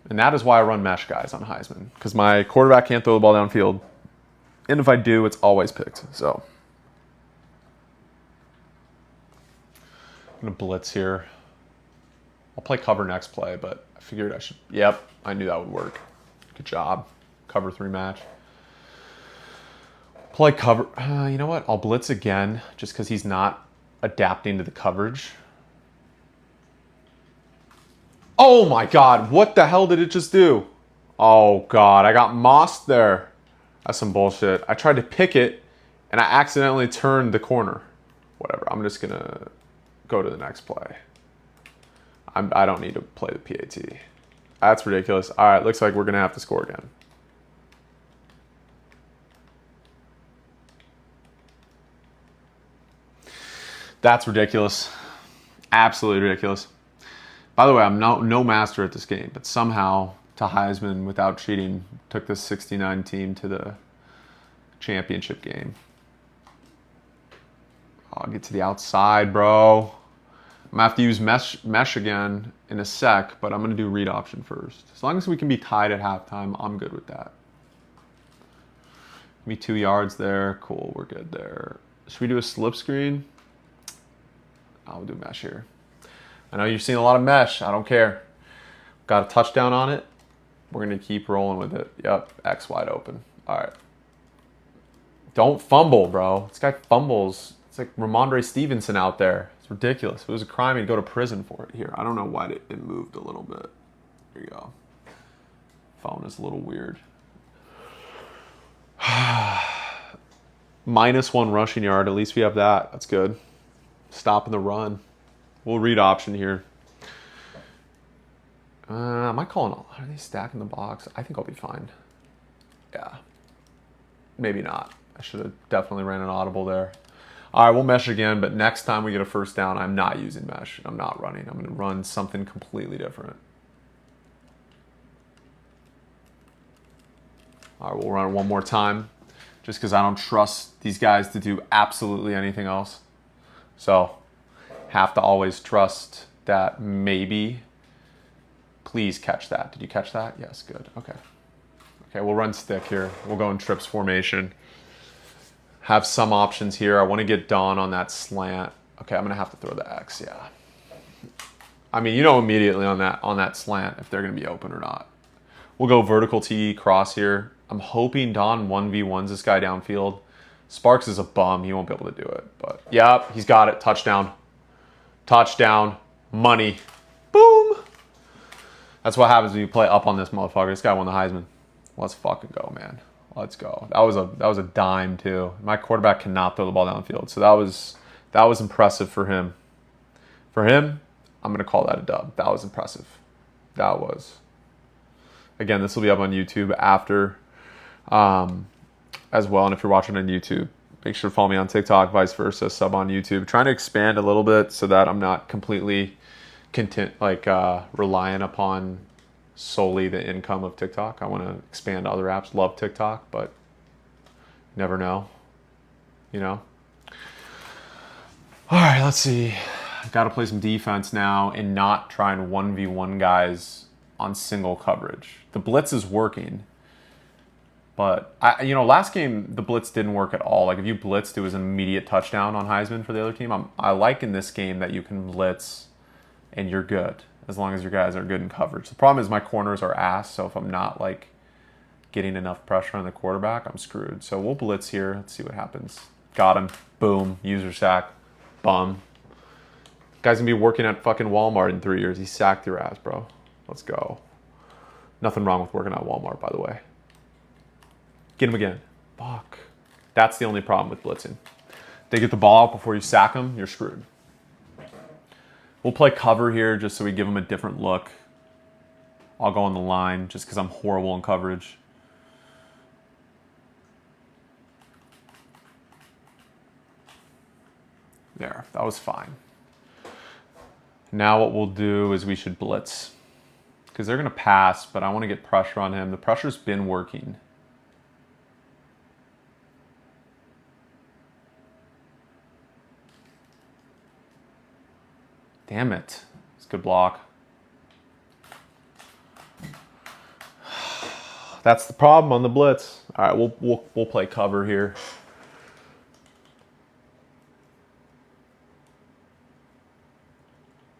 And that is why I run mesh guys on Heisman, because my quarterback can't throw the ball downfield. And if I do, it's always picked. So I'm going to blitz here. I'll play cover next play, but I figured I should. Yep, I knew that would work. Good job. Cover 3 match. Play cover. You know what? I'll blitz again just because he's not adapting to the coverage. Oh my God, what the hell did it just do? Oh God, I got mossed there. That's some bullshit. I tried to pick it and I accidentally turned the corner. Whatever, I'm just gonna go to the next play. I don't need to play the PAT. That's ridiculous. All right, looks like we're going to have to score again. That's ridiculous. Absolutely ridiculous. By the way, I'm no master at this game, but somehow to Heisman without cheating took this 69 team to the championship game. I'll get to the outside, bro. I'm going to have to use mesh again in a sec, but I'm going to do read option first. As long as we can be tied at halftime, I'm good with that. Give me 2 yards there. Cool, we're good there. Should we do a slip screen? I'll do mesh here. I know you've seen a lot of mesh. I don't care. Got a touchdown on it. We're going to keep rolling with it. Yep, X wide open. All right. Don't fumble, bro. This guy fumbles. It's like Ramondre Stevenson out there. It's ridiculous. If it was a crime, he'd go to prison for it. Here, I don't know why it moved a little bit. Here you go. Phone is a little weird. -1 rushing yard. At least we have that. That's good. Stopping the run. We'll read option here. Am I calling? Are they stacking the box? I think I'll be fine. Yeah. Maybe not. I should have definitely ran an audible there. All right, we'll mesh again, but next time we get a first down, I'm not using mesh. I'm not running. I'm going to run something completely different. All right, we'll run it one more time just because I don't trust these guys to do absolutely anything else. So, have to always trust that maybe. Please catch that. Did you catch that? Yes, good. Okay. Okay, we'll run stick here. We'll go in trips formation. Have some options here. I want to get Don on that slant. Okay, I'm going to have to throw the X, yeah. I mean, you know immediately on that slant if they're going to be open or not. We'll go vertical T cross here. I'm hoping Don 1v1s this guy downfield. Sparks is a bum. He won't be able to do it. But, yep, he's got it. Touchdown. Touchdown. Money. Boom. That's what happens when you play up on this motherfucker. This guy won the Heisman. Let's fucking go, man. Let's go. That was a dime too. My quarterback cannot throw the ball downfield, so that was impressive for him. For him, I'm gonna call that a dub. That was impressive. That was. Again, this will be up on YouTube after, as well. And if you're watching on YouTube, make sure to follow me on TikTok, vice versa. Sub on YouTube. Trying to expand a little bit so that I'm not completely reliant upon solely the income of TikTok. I want to expand other apps. Love TikTok, but never know, you know. All right, let's see. Got to play some defense now and not try and 1v1 guys on single coverage. The blitz is working, but last game the blitz didn't work at all. Like if you blitzed, it was an immediate touchdown on Heisman for the other team. I like in this game that you can blitz and you're good as long as your guys are good in coverage. The problem is my corners are ass, so if I'm not like getting enough pressure on the quarterback, I'm screwed. So we'll blitz here. Let's see what happens. Got him. Boom. User sack. Bum. Guy's gonna be working at fucking Walmart in 3 years. He sacked your ass, bro. Let's go. Nothing wrong with working at Walmart, by the way. Get him again. Fuck. That's the only problem with blitzing. They get the ball out before you sack them, you're screwed. We'll play cover here just so we give them a different look. I'll go on the line just because I'm horrible in coverage. There, that was fine. Now what we'll do is we should blitz because they're going to pass, but I want to get pressure on him. The pressure's been working. Damn it. It's a good block. That's the problem on the blitz. All right, we'll play cover here.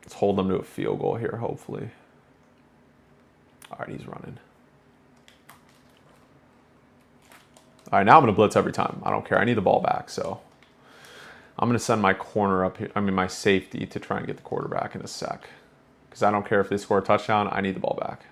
Let's hold them to a field goal here, hopefully. All right, he's running. All right, now I'm going to blitz every time. I don't care. I need the ball back, so I'm going to send my corner up here, my safety to try and get the quarterback in a sec. Because I don't care if they score a touchdown, I need the ball back.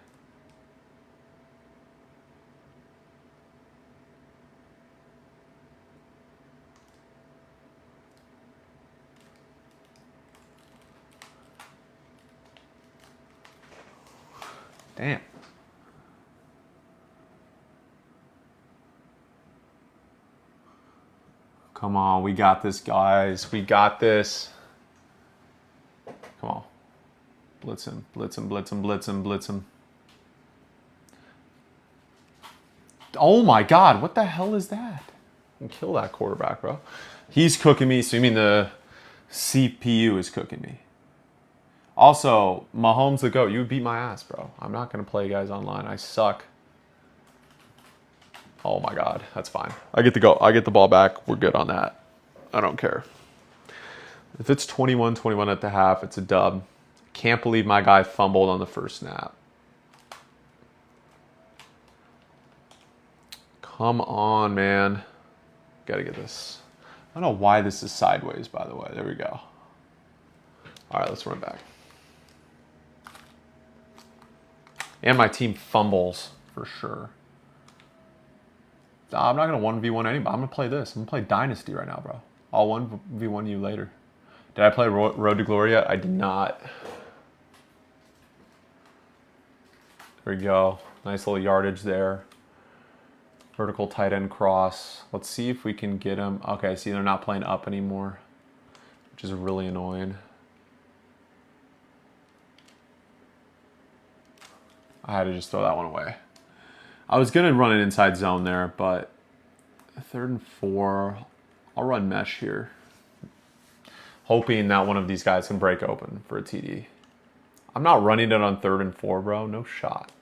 Damn. Come on, we got this, guys. We got this. Come on. Blitz him, blitz him, blitz him, blitz him, blitz him. Oh my God, what the hell is that? Kill that quarterback, bro. He's cooking me, so you mean the CPU is cooking me. Also, Mahomes the GOAT. You beat my ass, bro. I'm not going to play guys online. I suck. Oh my God, that's fine. I get to go. I get the ball back. We're good on that. I don't care. If it's 21-21 at the half, it's a dub. Can't believe my guy fumbled on the first snap. Come on, man. Gotta get this. I don't know why this is sideways, by the way. There we go. All right, let's run back. And my team fumbles for sure. I'm not going to 1v1 anybody. I'm going to play this. I'm going to play Dynasty right now, bro. I'll 1v1 you later. Did I play Road to Glory yet? I did not. There we go. Nice little yardage there. Vertical tight end cross. Let's see if we can get him. Okay, see, they're not playing up anymore, which is really annoying. I had to just throw that one away. I was going to run an inside zone there, but 3rd and 4, I'll run mesh here. Hoping that one of these guys can break open for a TD. I'm not running it on 3rd and 4, bro. No shot.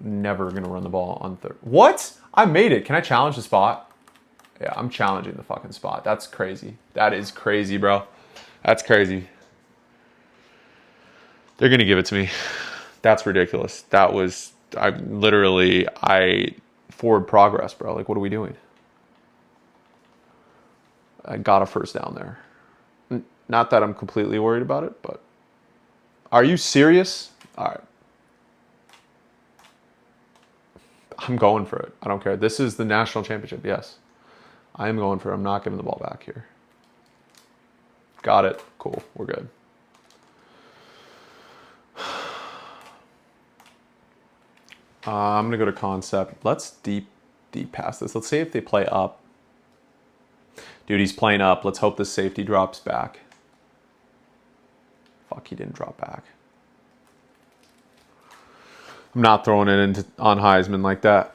Never going to run the ball on 3rd. What? I made it. Can I challenge the spot? Yeah, I'm challenging the fucking spot. That's crazy. That is crazy, bro. That's crazy. They're going to give it to me. That's ridiculous. That was, I forward progress, bro. Like, what are we doing? I got a first down there. Not that I'm completely worried about it, but are you serious? All right. I'm going for it. I don't care. This is the national championship. Yes. I am going for it. I'm not giving the ball back here. Got it. Cool. We're good. I'm going to go to concept. Let's deep pass this. Let's see if they play up. Dude, he's playing up. Let's hope the safety drops back. Fuck, he didn't drop back. I'm not throwing it on Heisman like that.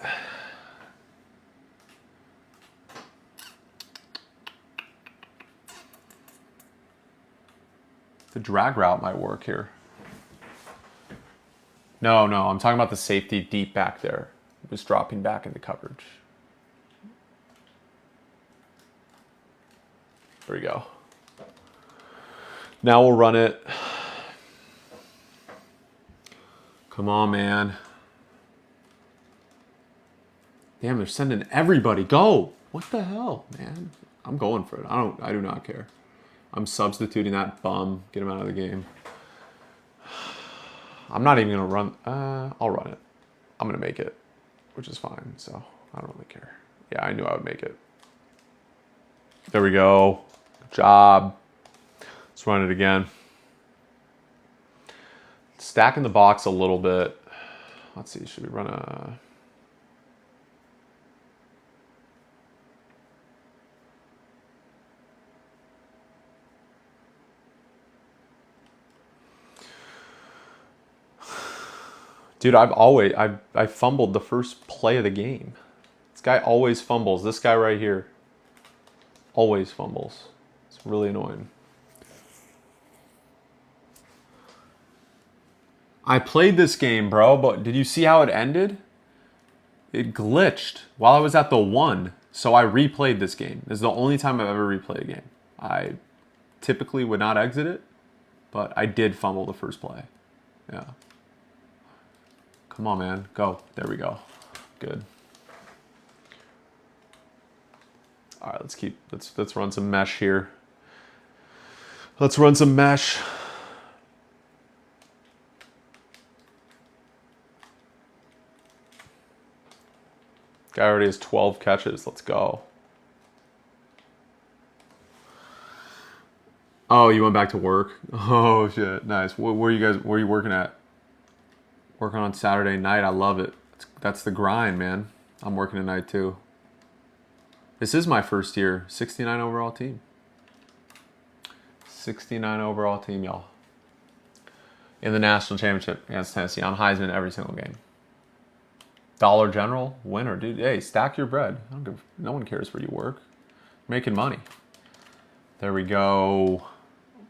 The drag route might work here. No, I'm talking about the safety deep back there. It was dropping back into coverage. There we go. Now we'll run it. Come on, man. Damn, they're sending everybody. Go. What the hell, man? I'm going for it. I do not care. I'm substituting that bum. Get him out of the game. I'm not even going to run. I'll run it. I'm going to make it, which is fine. So I don't really care. Yeah, I knew I would make it. There we go. Good job. Let's run it again. Stacking the box a little bit. Let's see. Should we run a... Dude, I fumbled the first play of the game. This guy always fumbles. This guy right here always fumbles. It's really annoying. I played this game, bro, but did you see how it ended? It glitched while I was at the 1. So I replayed this game. This is the only time I've ever replayed a game. I typically would not exit it, but I did fumble the first play. Yeah. Come on, man. Go. There we go. Good. All right, let's run some mesh here. Let's run some mesh. Guy already has 12 catches. Let's go. Oh, you went back to work? Oh, shit. Nice. Where are you working at? Working on Saturday night. I love it. That's the grind, man. I'm working tonight, too. This is my first year. 69 overall team. 69 overall team, y'all. In the national championship against Tennessee. On Heisman every single game. Dollar General, winner, dude. Hey, stack your bread. No one cares where you work. Making money. There we go.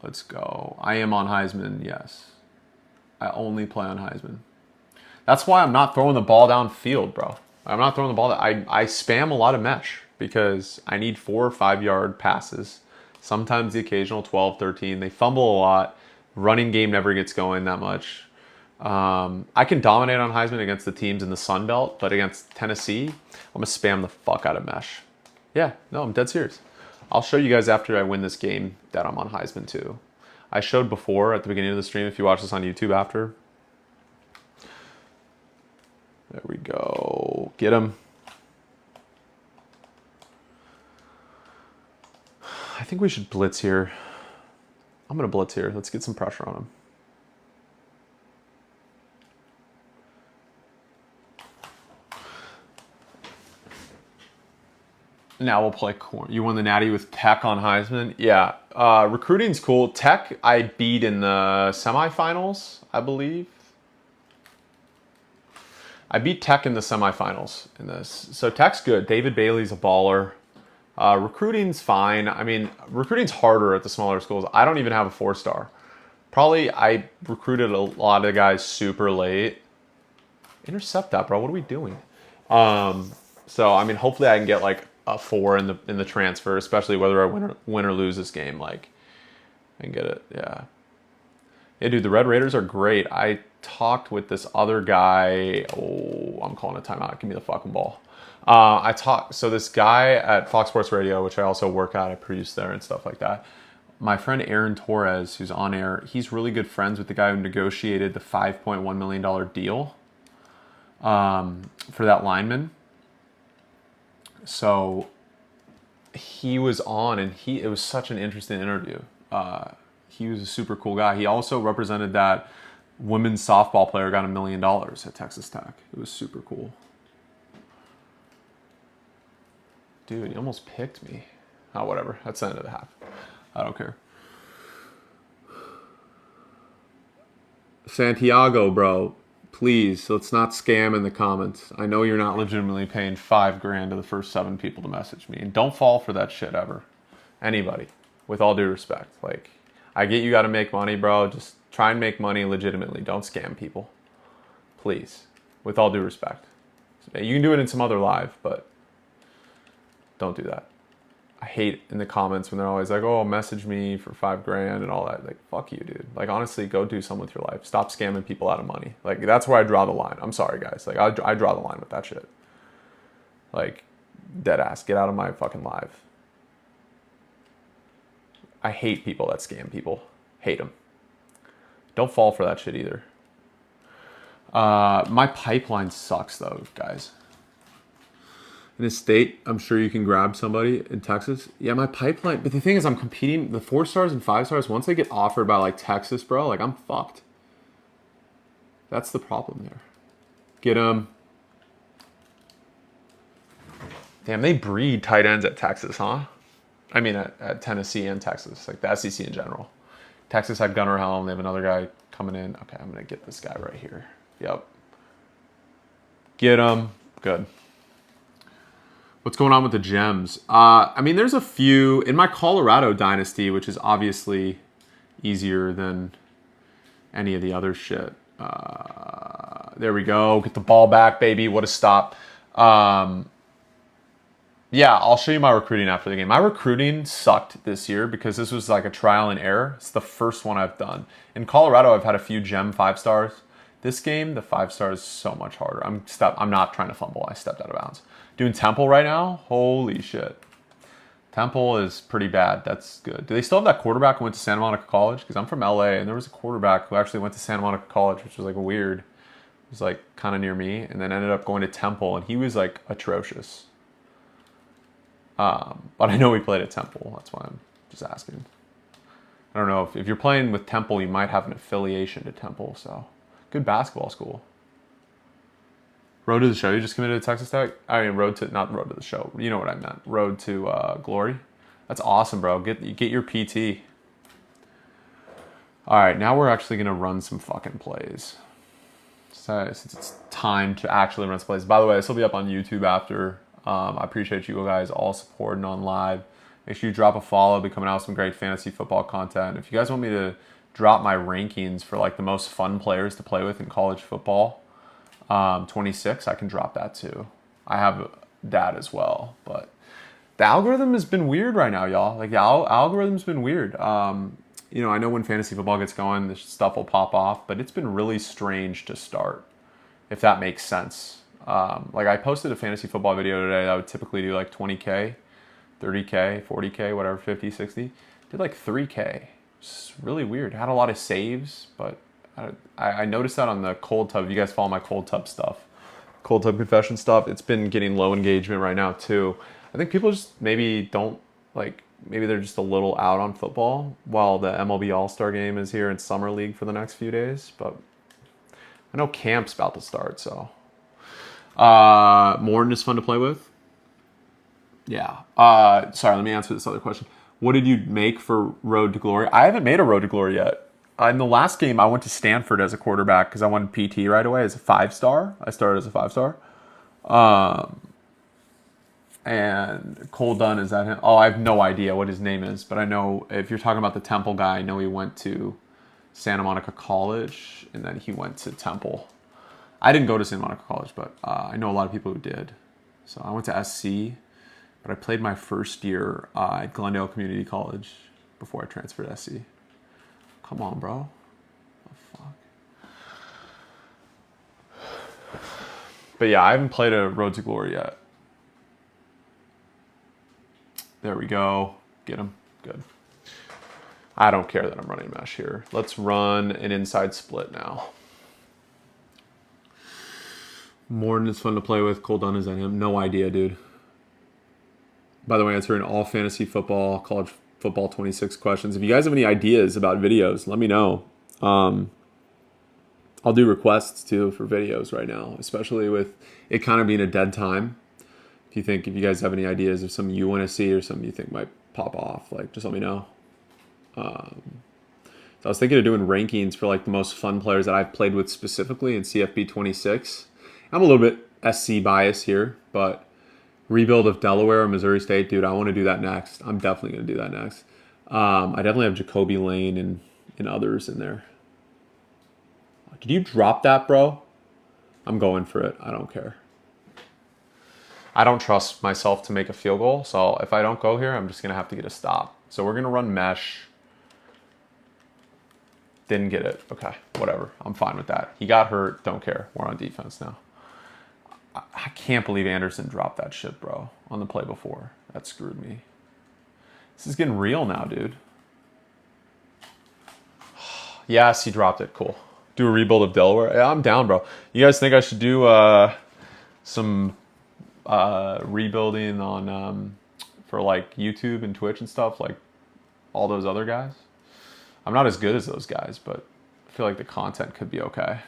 Let's go. I am on Heisman, yes. I only play on Heisman. That's why I'm not throwing the ball downfield, bro. I'm not throwing the ball. I spam a lot of mesh because I need 4 or 5 yard passes. Sometimes the occasional 12, 13. They fumble a lot. Running game never gets going that much. I can dominate on Heisman against the teams in the Sun Belt, but against Tennessee, I'm going to spam the fuck out of mesh. Yeah, no, I'm dead serious. I'll show you guys after I win this game that I'm on Heisman too. I showed before at the beginning of the stream, if you watch this on YouTube after. There we go. Get him. I think we should blitz here. I'm going to blitz here. Let's get some pressure on him. Now we'll play corn. You won the Natty with Tech on Heisman? Yeah. Recruiting's cool. Tech I beat in the semifinals, I believe. I beat Tech in the semifinals in this. So Tech's good. David Bailey's a baller. Recruiting's fine. I mean, recruiting's harder at the smaller schools. I don't even have a 4-star. Probably I recruited a lot of guys super late. Intercept that, bro. What are we doing? So, I mean, hopefully I can get like a 4 in the transfer, especially whether I win or lose this game. Like, I can get it. Yeah. Yeah, dude, the Red Raiders are great. I talked with this other guy. Oh, I'm calling a timeout. Give me the fucking ball. So this guy at Fox Sports Radio, which I also work at, I produce there and stuff like that. My friend Aaron Torres, who's on air, he's really good friends with the guy who negotiated the $5.1 million deal for that lineman. So he was on, and it was such an interesting interview. He was a super cool guy. He also represented that women's softball player got $1 million at Texas Tech. It was super cool. Dude, he almost picked me. Oh, whatever. That's the end of the half. I don't care. Santiago, bro. Please, let's not scam in the comments. I know you're not legitimately paying $5,000 to the first 7 people to message me. And don't fall for that shit ever. Anybody. With all due respect. Like, I get you got to make money, bro. Just try and make money legitimately. Don't scam people. Please. With all due respect. You can do it in some other live, but don't do that. I hate in the comments when they're always like, oh, message me for $5,000 and all that. Like, fuck you, dude. Like, honestly, go do something with your life. Stop scamming people out of money. Like, that's where I draw the line. I'm sorry, guys. Like, I draw the line with that shit. Like, dead ass. Get out of my fucking live. I hate people that scam people. Hate them. Don't fall for that shit either. My pipeline sucks, though, guys. In a state, I'm sure you can grab somebody in Texas. Yeah, my pipeline. But the thing is, I'm competing. The 4-stars and 5-stars, once they get offered by, like, Texas, bro, like, I'm fucked. That's the problem there. Get them. Damn, they breed tight ends at Texas, huh? I mean, at Tennessee and Texas. Like, the SEC in general. Texas had Gunnar Helm. They have another guy coming in. Okay, I'm going to get this guy right here. Yep. Get him. Good. What's going on with the gems? I mean, there's a few. In my Colorado Dynasty, which is obviously easier than any of the other shit. There we go. Get the ball back, baby. What a stop. Yeah, I'll show you my recruiting after the game. My recruiting sucked this year because this was like a trial and error. It's the first one I've done. In Colorado, I've had a few gem 5-stars. This game, the 5-star is so much harder. I'm not trying to fumble. I stepped out of bounds. Doing Temple right now? Holy shit. Temple is pretty bad. That's good. Do they still have that quarterback who went to Santa Monica College? Because I'm from LA, and there was a quarterback who actually went to Santa Monica College, which was like weird. It was like kind of near me, and then ended up going to Temple, and he was like atrocious. But I know he played at Temple. That's why I'm just asking. I I don't know, if you're playing with Temple, you might have an affiliation to Temple, so good basketball school. Road to the show, you just committed to Texas Tech? I mean, not road to the show, you know what I meant. Road to glory. That's awesome, bro. Get your PT. All right, now we're actually gonna run some fucking plays. So since it's time to actually run some plays. By the way, this will be up on YouTube after. I appreciate you guys all supporting on live. Make sure you drop a follow. I'll be coming out with some great fantasy football content. If you guys want me to drop my rankings for like the most fun players to play with in college football, 26, I can drop that too. I have that as well, but the algorithm has been weird right now, y'all. Like the algorithm's been weird. You know, I know when fantasy football gets going, this stuff will pop off, but it's been really strange to start, if that makes sense. Like I posted a fantasy football video today that would typically do like 20K, 30K, 40K, whatever, 50, 60. Did like 3K. It's really weird. Had a lot of saves, but I noticed that on the cold tub. If you guys follow my cold tub stuff, cold tub confession stuff, it's been getting low engagement right now too. I think people just maybe don't like, maybe they're just a little out on football while the MLB All-Star game is here in Summer League for the next few days. But I know camp's about to start, so. Morton is fun to play with. Yeah. Sorry, let me answer this other question. What did you make for Road to Glory? I haven't made a Road to Glory yet. In the last game, I went to Stanford as a quarterback because I wanted PT right away as a 5-star. I started as a 5-star. And Cole Dunn, is that him? Oh, I have no idea what his name is, but I know if you're talking about the Temple guy, I know he went to Santa Monica College and then he went to Temple. I didn't go to Santa Monica College, but I know a lot of people who did. So I went to SC, but I played my first year at Glendale Community College before I transferred to SC. Come on, bro. What the fuck? But yeah, I haven't played a Road to Glory yet. There we go. Get him. Good. I don't care that I'm running mesh here. Let's run an inside split now. Morton is fun to play with. Cole Dunn is at him. No idea, dude. By the way, answering all fantasy football, college football 26 questions. If you guys have any ideas about videos, let me know. I'll do requests too for videos right now, especially with it kind of being a dead time. If you guys have any ideas of something you want to see or something you think might pop off, like just let me know. So I was thinking of doing rankings for like the most fun players that I've played with specifically in CFB 26. I'm a little bit SC biased here, but rebuild of Delaware or Missouri State, dude, I want to do that next. I'm definitely going to do that next. I definitely have Jacoby Lane and others in there. Did you drop that, bro? I'm going for it. I don't care. I don't trust myself to make a field goal, so if I don't go here, I'm just going to have to get a stop. So we're going to run mesh. Didn't get it. Okay, whatever. I'm fine with that. He got hurt. Don't care. We're on defense now. I can't believe Anderson dropped that shit, bro, on the play before. That screwed me. This is getting real now, dude. Yes, he dropped it. Cool. Do a rebuild of Delaware. Yeah, I'm down, bro. You guys think I should do some rebuilding on for like YouTube and Twitch and stuff like all those other guys? I'm not as good as those guys, but I feel like the content could be okay.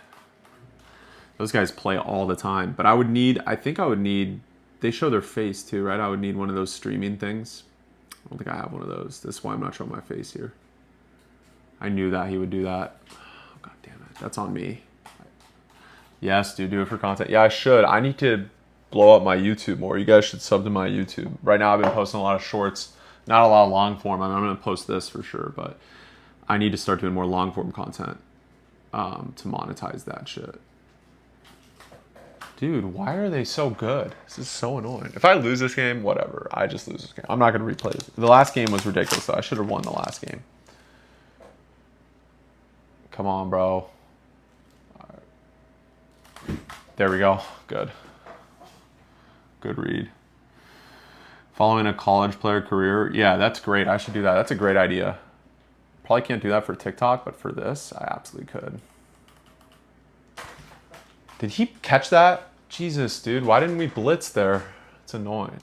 Those guys play all the time, but I think I would need, they show their face too, right? I would need one of those streaming things. I don't think I have one of those. That's why I'm not showing my face here. I knew that he would do that. Oh, God damn it. That's on me. Yes, dude, do it for content. Yeah, I should. I need to blow up my YouTube more. You guys should sub to my YouTube. Right now I've been posting a lot of shorts, not a lot of long form. I'm going to post this for sure, but I need to start doing more long form content to monetize that shit. Dude, why are they so good? This is so annoying. If I lose this game, whatever. I just lose this game. I'm not going to replay this. The last game was ridiculous, though. I should have won the last game. Come on, bro. All right. There we go. Good. Good read. Following a college player career. Yeah, that's great. I should do that. That's a great idea. Probably can't do that for TikTok, but for this, I absolutely could. Did he catch that? Jesus, dude. Why didn't we blitz there? It's annoying.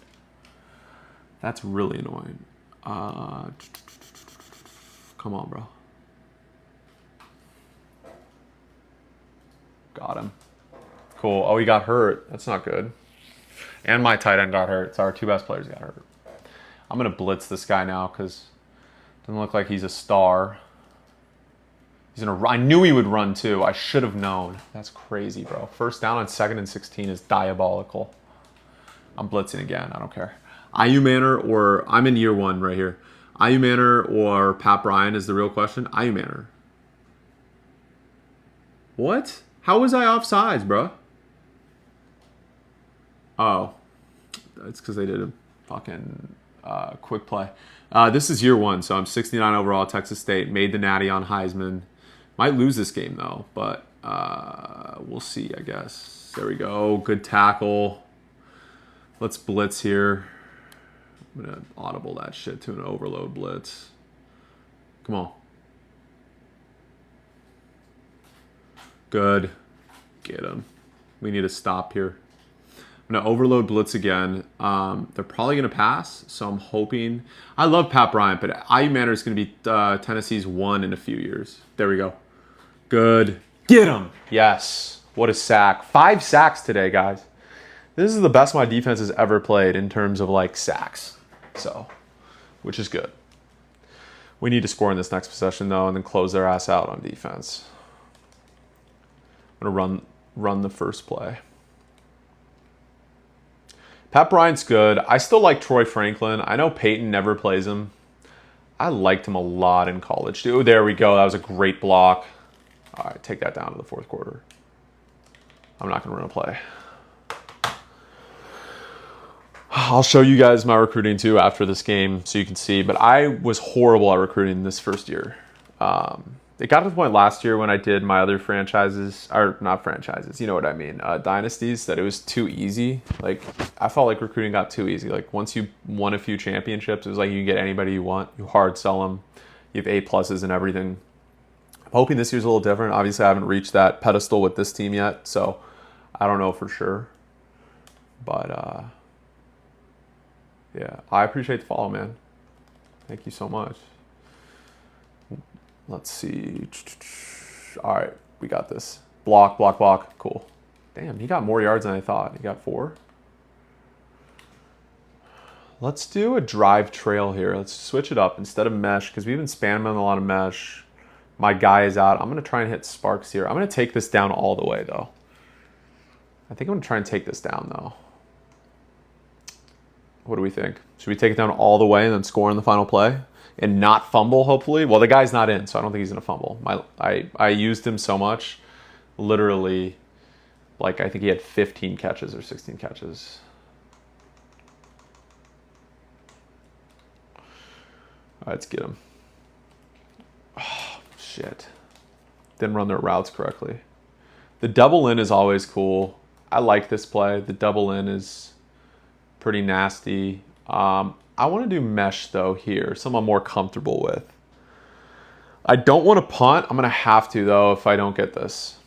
That's really annoying. Come Come on, bro. Got him. Cool. Oh, he got hurt. That's not good. And my tight end got hurt. So our 2 best players got hurt. I'm going to blitz this guy now because it doesn't look like he's a star. He's going to. I knew he would run too. I should have known. That's crazy, bro. First down on 2nd and 16 is diabolical. I'm blitzing again. I don't care. IU Manor or I'm in year 1 right here. IU Manor or Pat Bryant is the real question. IU Manor. What? How was I offsides, bro? Oh. It's because they did a fucking quick play. This is year 1, so I'm 69 overall. Texas State made the natty on Heisman. Might lose this game though, but we'll see, I guess. There we go. Good tackle. Let's blitz here. I'm gonna audible that shit to an overload blitz. Come on. Good. Get him. We need a stop here. I'm going to overload blitz again. They're probably going to pass, so I'm hoping. I love Pat Bryant, but IU Manor is going to be Tennessee's 1 in a few years. There we go. Good. Get him. Yes. What a sack. 5 sacks today, guys. This is the best my defense has ever played in terms of, like, sacks. So, which is good. We need to score in this next possession, though, and then close their ass out on defense. I'm going to run the first play. Pat Bryant's good. I still like Troy Franklin. I know Peyton never plays him. I liked him a lot in college, too. There we go. That was a great block. All right, take that down to the 4th quarter. I'm not going to run a play. I'll show you guys my recruiting, too, after this game so you can see. But I was horrible at recruiting this first year. It got to the point last year when I did my other franchises, or not franchises, you know what I mean, dynasties, that it was too easy. Like, I felt like recruiting got too easy. Like, once you won a few championships, it was like you can get anybody you want. You hard sell them. You have A+ and everything. I'm hoping this year's a little different. Obviously, I haven't reached that pedestal with this team yet, so I don't know for sure. But, yeah, I appreciate the follow, man. Thank you so much. Let's see. All right, we got this. Block, block, block. Cool. Damn, he got more yards than I thought. He got 4. Let's do a drive trail here. Let's switch it up instead of mesh because we've been spamming a lot of mesh. My guy is out. I'm going to try and hit sparks here. I'm going to take this down all the way, though. I think I'm going to try and take this down, though. What do we think? Should we take it down all the way and then score in the final play? And not fumble, hopefully. Well, the guy's not in, so I don't think he's going to fumble. I used him so much. Literally, like, I think he had 15 catches or 16 catches. All right, let's get him. Oh, shit. Didn't run their routes correctly. The double in is always cool. I like this play. The double in is pretty nasty. I want to do mesh, though, here. Something I'm more comfortable with. I don't want to punt. I'm going to have to, though, if I don't get this.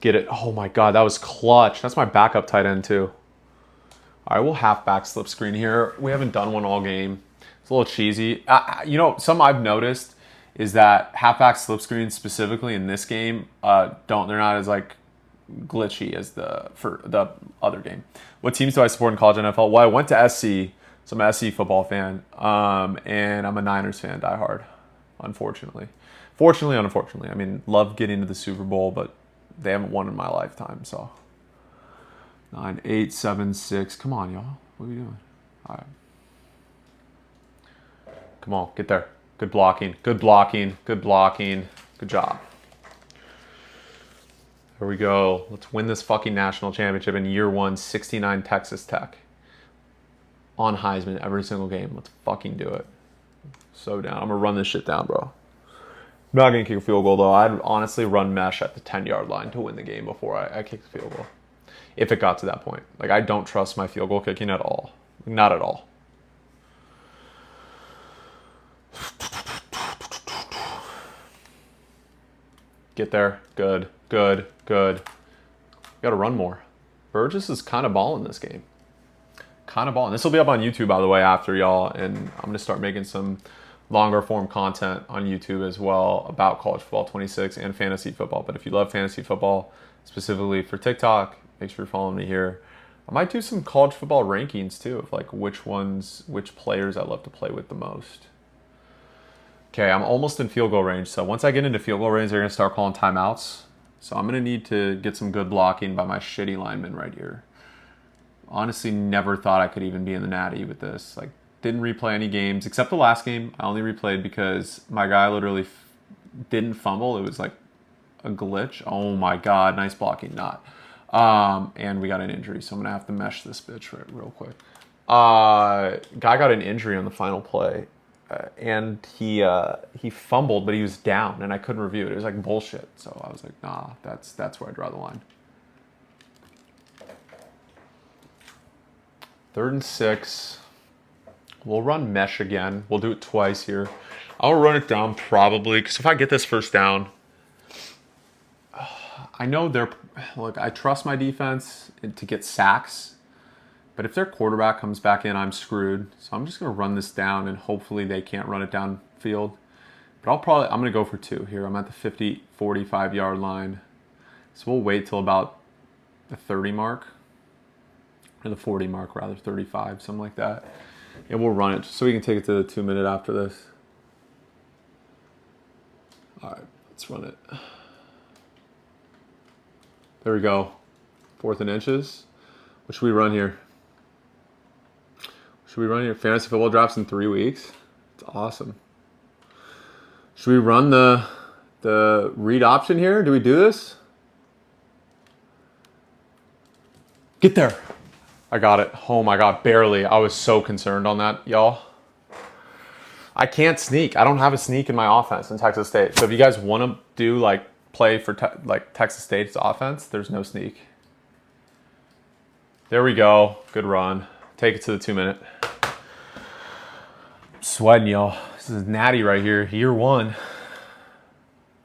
Get it. Oh, my God. That was clutch. That's my backup tight end, too. All right, we'll halfback slip screen here. We haven't done one all game. It's a little cheesy. You know, something I've noticed is that halfback slip screens, specifically in this game, they're not as, like, glitchy as for the other game. What teams do I support in college NFL? Well, I went to SC, so I'm an SC football fan, and I'm a Niners fan, diehard, unfortunately. Fortunately, unfortunately. I mean, love getting to the Super Bowl, but they haven't won in my lifetime, so. 9, 8, 7, 6. Come on, y'all. What are we doing? All right. Come on, get there. Good blocking, good blocking, good blocking. Good job. Here we go. Let's win this fucking national championship in year 1, 69 Texas Tech. On Heisman every single game. Let's fucking do it. So down. I'm going to run this shit down, bro. I'm not going to kick a field goal, though. I'd honestly run mesh at the 10-yard line to win the game before I kick the field goal. If it got to that point. Like, I don't trust my field goal kicking at all. Not at all. Get there. Good. Good. Good. Got to run more. Burgess is kind of balling this game. kind of balling. This will be up on YouTube, by the way, after y'all. And I'm going to start making some longer form content on YouTube as well about college football 26 and fantasy football. But if you love fantasy football, specifically for TikTok, make sure you're following me here. I might do some college football rankings too, of like which players I love to play with the most. Okay, I'm almost in field goal range. So once I get into field goal range, they're going to start calling timeouts. So I'm going to need to get some good blocking by my shitty lineman right here. Honestly, never thought I could even be in the natty with this. Like, didn't replay any games except the last game. I only replayed because my guy literally didn't fumble. It was like a glitch. Oh my God, nice blocking, not. And we got an injury, so I'm gonna have to mesh this bitch real quick. Guy got an injury on the final play, and he fumbled, but he was down, and I couldn't review it. It was like bullshit. So I was like, nah, that's where I draw the line. 3rd and 6. We'll run mesh again. We'll do it twice here. I'll run it down probably, because if I get this first down, I know look, I trust my defense to get sacks, but if their quarterback comes back in, I'm screwed. So I'm just going to run this down, and hopefully they can't run it downfield. But I'm going to go for 2 here. I'm at the 50, 45 yard line. So we'll wait till about the 30 mark, or the 40 mark rather, 35, something like that. And we'll run it so we can take it to the 2 minute after this. All right, let's run it. There we go. 4th and inches. What should we run here? Fantasy football drafts in 3 weeks. It's awesome. Should we run the read option here? Do we do this? Get there. I got it. Oh my God, barely. I was so concerned on that, y'all. I can't sneak. I don't have a sneak in my offense in Texas State. So if you guys want to do like play for Texas State's offense, there's no sneak. There we go. Good run. Take it to the 2 minute. I'm sweating, y'all. This is natty right here. Year one.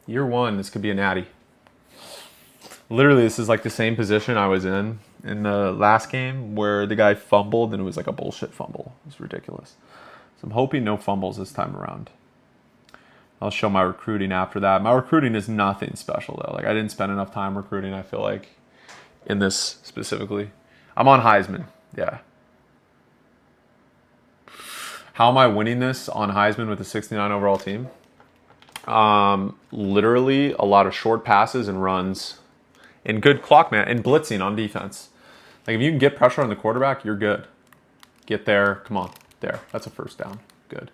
This could be a natty. Literally, this is like the same position I was in the last game where the guy fumbled, and it was like a bullshit fumble. It was ridiculous. So I'm hoping no fumbles this time around. I'll show my recruiting after that. My recruiting is nothing special, though. Like, I didn't spend enough time recruiting, I feel like, in this specifically. I'm on Heisman, yeah. How am I winning this on Heisman with a 69 overall team? Literally a lot of short passes and runs and good clock man and blitzing on defense. Like, if you can get pressure on the quarterback, you're good. Get there. Come on. There. That's a first down. Good.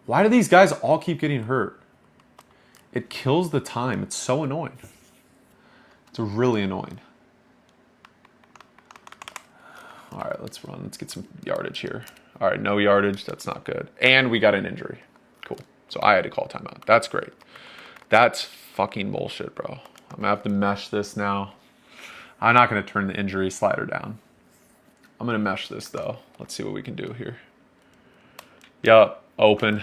Why do these guys all keep getting hurt? It kills the time. It's so annoying. It's really annoying. All right, let's run. Let's get some yardage here. All right, no yardage. That's not good. And we got an injury. Cool. So I had to call timeout. That's great. That's fucking bullshit, bro. I'm going to have to mesh this now. I'm not going to turn the injury slider down. I'm going to mesh this, though. Let's see what we can do here. Yup, open.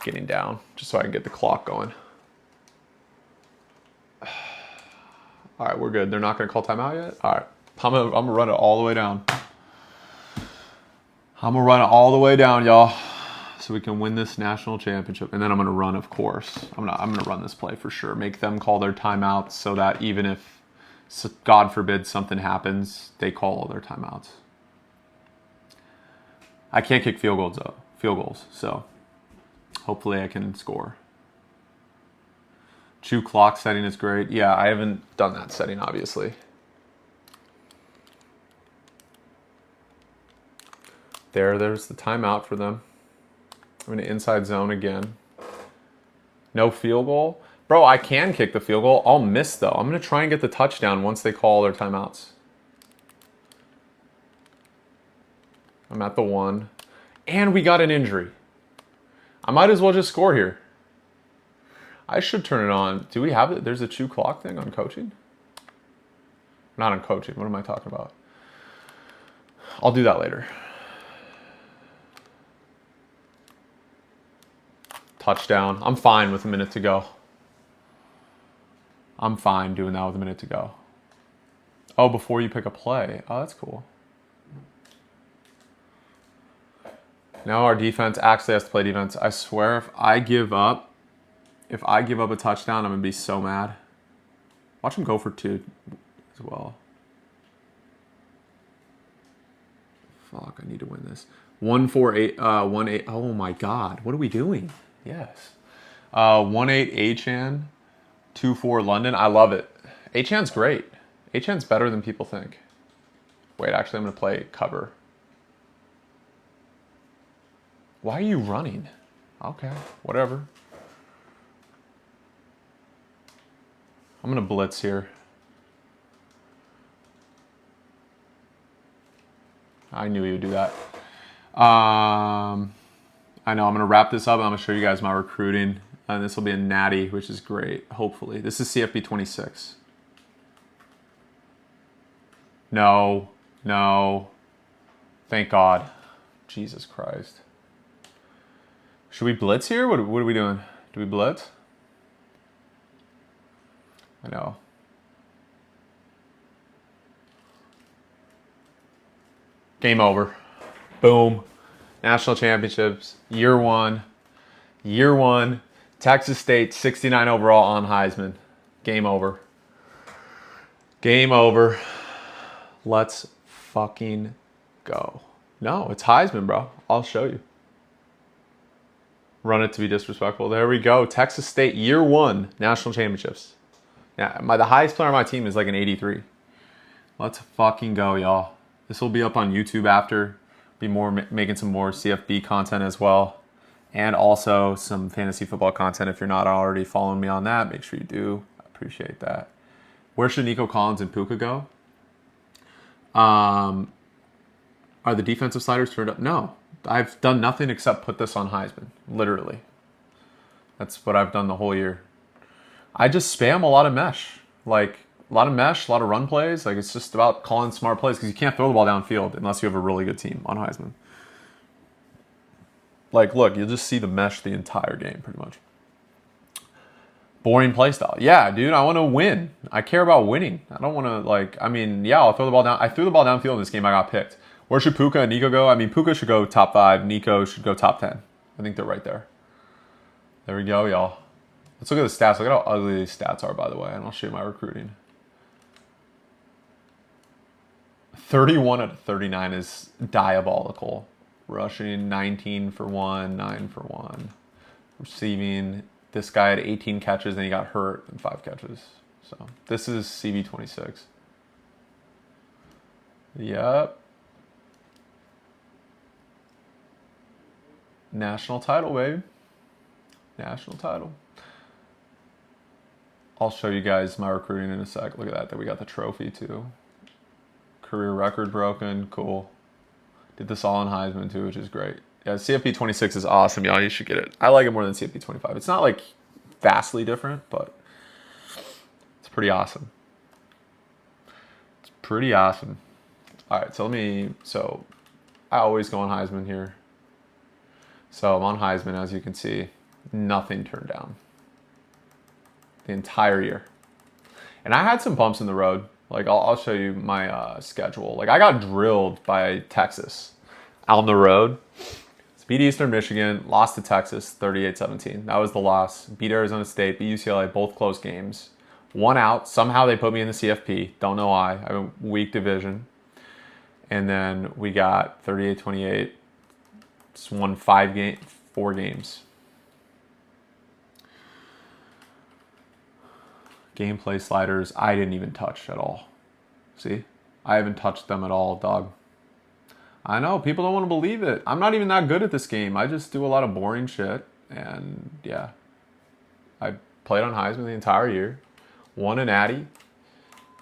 Getting down, just so I can get the clock going. All right, we're good. They're not going to call timeout yet? All right, I'm gonna run it all the way down. I'm going to run it all the way down, y'all, so we can win this national championship. And then I'm going to run, of course. I'm going to run this play for sure. Make them call their timeouts so that even if, God forbid, something happens, they call all their timeouts. I can't kick field goals, so hopefully I can score. Chew clock setting is great. Yeah, I haven't done that setting, obviously. There's the timeout for them. I'm going to inside zone again. No field goal. Bro, I can kick the field goal. I'll miss, though. I'm going to try and get the touchdown once they call their timeouts. I'm at the 1. And we got an injury. I might as well just score here. I should turn it on. Do we have it? There's a chew clock thing on coaching? Not on coaching. What am I talking about? I'll do that later. Touchdown. I'm fine with a minute to go. I'm fine doing that with a minute to go. Oh, before you pick a play. Oh, that's cool. Now our defense actually has to play defense. I swear, if I give up a touchdown, I'm gonna be so mad. Watch him go for 2 as well. Fuck, I need to win this. 1-4-8, 1-8. Oh my God, what are we doing? Yes. 1-8 Achan, 2-4 London. I love it. Achan's great. Achan's better than people think. Wait, actually, I'm gonna play cover. Why are you running? Okay, whatever. I'm gonna blitz here. I knew he would do that. I know I'm gonna wrap this up. I'm gonna show you guys my recruiting, and this will be a natty, which is great. Hopefully, this is CFB 26. No, no. Thank God. Jesus Christ. Should we blitz here? What are we doing? Do we blitz? I know. Game over. Boom. National championships. Year one. Year one. Texas State, 69 overall on Heisman. Game over. Game over. Let's fucking go. No, it's Heisman, bro. I'll show you. Run it to be disrespectful. There we go. Texas State, year one, national championships. Yeah, the highest player on my team is like an 83. Let's fucking go, y'all. This will be up on YouTube after. Be making some more CFB content as well. And also some fantasy football content. If you're not already following me on that, make sure you do. I appreciate that. Where should Nico Collins and Puka go? Are the defensive sliders turned up? No. I've done nothing except put this on Heisman. Literally. That's what I've done the whole year. I just spam a lot of mesh. Like, a lot of mesh, a lot of run plays. Like, it's just about calling smart plays because you can't throw the ball downfield unless you have a really good team on Heisman. Like, look, you'll just see the mesh the entire game, pretty much. Boring play style. Yeah, dude, I want to win. I care about winning. I don't want to, like, I mean, yeah, I'll throw the ball down. I threw the ball downfield in this game. I got picked. Where should Puka and Nico go? I mean, Puka should go top 5. Nico should go top 10. I think they're right there. There we go, y'all. Let's look at the stats. Look at how ugly these stats are, by the way. And I'll show you my recruiting. 31 out of 39 is diabolical. Rushing, 19 for 1, 9 for 1. Receiving, this guy had 18 catches and he got hurt in 5 catches. So this is CB26. Yep. National title, baby. National title. I'll show you guys my recruiting in a sec. Look at that. We got the trophy too. Career record broken. Cool. Did this all in Heisman too, which is great. Yeah, CFP 26 is awesome, y'all. You should get it. I like it more than CFP 25. It's not like vastly different, but it's pretty awesome. It's pretty awesome. All right, so I always go on Heisman here. So I'm on Heisman, as you can see, nothing turned down the entire year. And I had some bumps in the road. Like, I'll show you my schedule. Like, I got drilled by Texas on the road. Beat Eastern Michigan, lost to Texas 38-17. That was the loss. Beat Arizona State, beat UCLA, both close games. One out. Somehow they put me in the CFP. Don't know why. I have a weak division. And then we got 38-28. Just won 4 games. Gameplay sliders, I didn't even touch at all. See? I haven't touched them at all, dog. I know, people don't want to believe it. I'm not even that good at this game. I just do a lot of boring shit. And yeah, I played on Heisman the entire year. Won an Addy.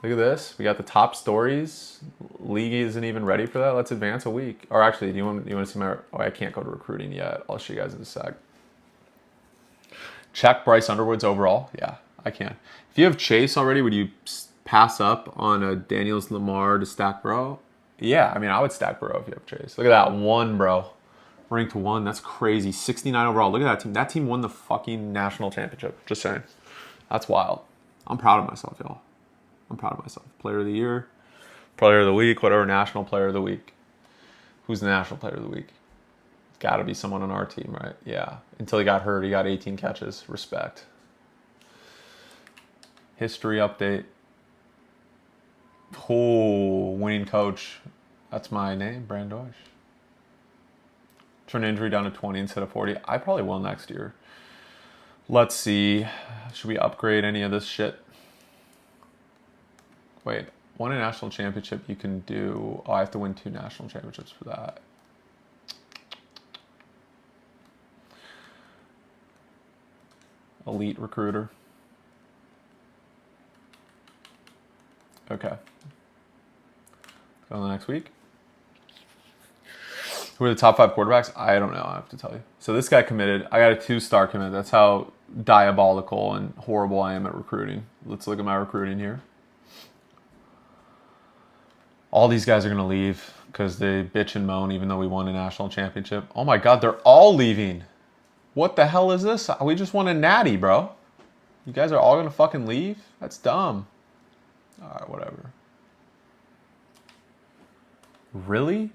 Look at this. We got the top stories. League isn't even ready for that. Let's advance a week. Or actually, do you want to see my... Oh, I can't go to recruiting yet. I'll show you guys in a sec. Check Bryce Underwood's overall. Yeah, I can. If you have Chase already, would you pass up on a Daniels Lamar to stack Burrow? Yeah, I mean, I would stack Burrow if you have Chase. Look at that. 1, bro. Ranked 1. That's crazy. 69 overall. Look at that team. That team won the fucking national championship. Just saying. That's wild. I'm proud of myself, y'all. I'm proud of myself. Player of the year, player of the week, whatever, national player of the week. Who's the national player of the week? Got to be someone on our team, right? Yeah. Until he got hurt, he got 18 catches. Respect. History update. Oh, winning coach. That's my name, Brandosh. Turn injury down to 20 instead of 40. I probably will next year. Let's see. Should we upgrade any of this shit? Wait, won a national championship you can do. Oh, I have to win 2 national championships for that. Elite recruiter. Okay. Go on the next week. Who are the top 5 quarterbacks? I don't know. I have to tell you. So this guy committed. I got a 2-star commit. That's how diabolical and horrible I am at recruiting. Let's look at my recruiting here. All these guys are going to leave because they bitch and moan even though we won a national championship. Oh my God, they're all leaving. What the hell is this? We just won a natty, bro. You guys are all going to fucking leave? That's dumb. All right, whatever. Really?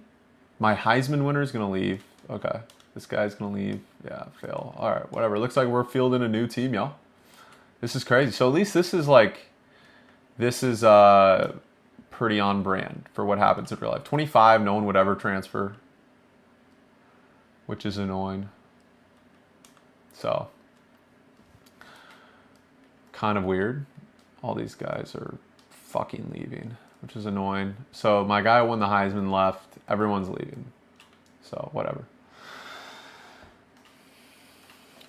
My Heisman winner is going to leave. Okay. This guy's going to leave. Yeah, fail. All right, whatever. Looks like we're fielding a new team, y'all. This is crazy. So at least this is pretty on brand for what happens in real life. 25, no one would ever transfer, which is annoying. So, kind of weird. All these guys are fucking leaving, which is annoying. So my guy who won the Heisman left. Everyone's leaving. So whatever.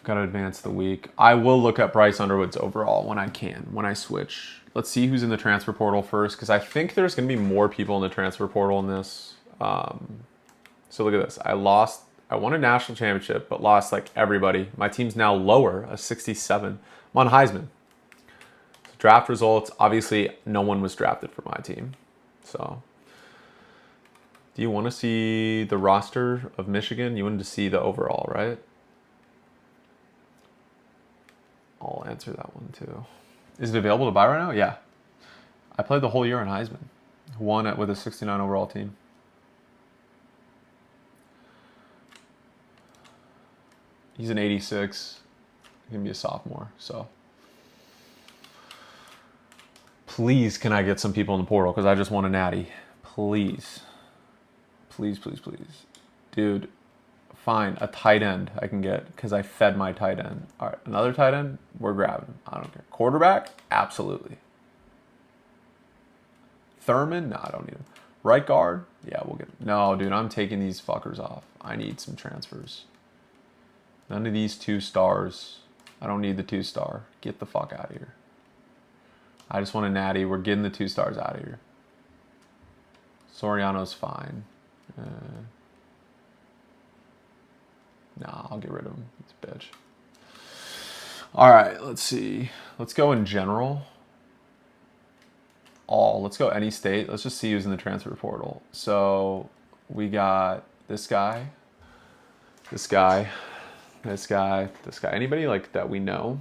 Got to advance the week. I will look at Bryce Underwood's overall when I can, when I switch. Let's see who's in the transfer portal first, because I think there's going to be more people in the transfer portal in this. So look at this. I won a national championship, but lost like everybody. My team's now lower, a 67. I'm on Heisman. So draft results, obviously no one was drafted for my team. So do you want to see the roster of Michigan? You wanted to see the overall, right? I'll answer that one too. Is it available to buy right now? Yeah. I played the whole year on Heisman. Won it with a 69 overall team. He's an 86. He's going to be a sophomore, so. Please, can I get some people in the portal? Because I just want a natty. Please. Please, please, please. Dude, fine. A tight end I can get because I fed my tight end. All right, another tight end? We're grabbing him. I don't care. Quarterback? Absolutely. Thurman? No, I don't need him. Right guard? Yeah, we'll get him. No, dude, I'm taking these fuckers off. I need some transfers. None of these 2 stars. I don't need the 2-star. Get the fuck out of here. I just want a natty. We're getting the 2 stars out of here. Soriano's fine. Nah, I'll get rid of him. He's a bitch. All right, let's see. Let's go in general. Let's go any state. Let's just see who's in the transfer portal. So we got this guy, this guy, this guy, this guy. Anybody like that we know?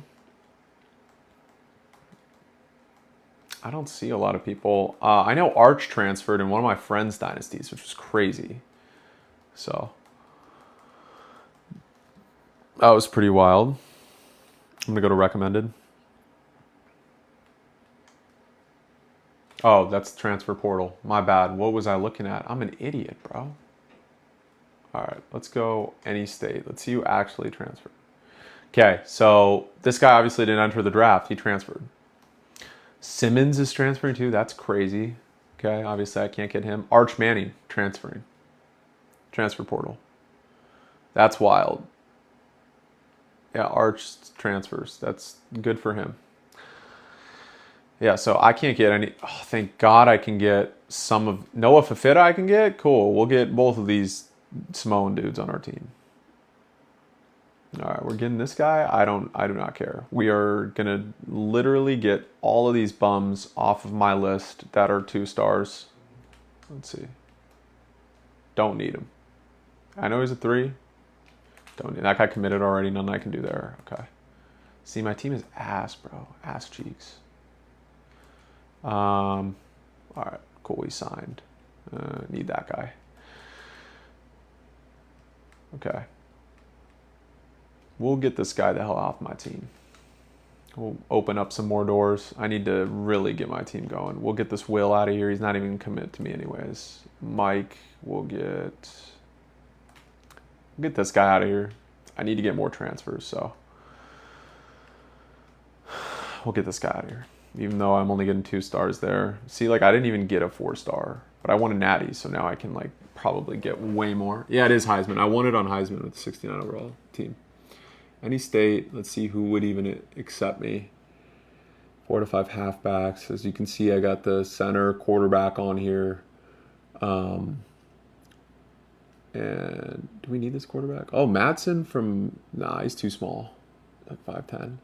I don't see a lot of people. I know Arch transferred in one of my friends' dynasties, which was crazy. So that was pretty wild. I'm going to go to recommended. Oh, that's transfer portal. My bad. What was I looking at? I'm an idiot, bro. All right, let's go any state. Let's see who actually transferred. Okay, so this guy obviously didn't enter the draft. He transferred. Simmons is transferring too. That's crazy. Okay, obviously I can't get him. Arch Manning transferring. Transfer portal. That's wild. Yeah, Arch transfers. That's good for him. Yeah, so I can't get any. Oh, thank God I can get some of Noah Fafita. I can get cool. We'll get both of these Samoan dudes on our team. All right, we're getting this guy. I do not care. We are gonna literally get all of these bums off of my list that are 2 stars. Let's see. Don't need him. I know he's a 3. Don't need that guy committed already. Nothing I can do there. Okay. See, my team is ass, bro. Ass cheeks. All right, cool. We signed. Need that guy. Okay. We'll get this guy the hell off my team. We'll open up some more doors. I need to really get my team going. We'll get this Will out of here. He's not even commit to me anyways. Mike, we'll get this guy out of here. I need to get more transfers, so we'll get this guy out of here. Even though I'm only getting 2 stars there. See, like I didn't even get a 4-star, but I won a natty, so now I can like probably get way more. Yeah, it is Heisman. I won it on Heisman with the 69 overall team. Any state, let's see who would even accept me. 4 to 5 halfbacks. As you can see, I got the center quarterback on here. And do we need this quarterback? Oh, Madsen from, nah, he's too small. Like 5'10".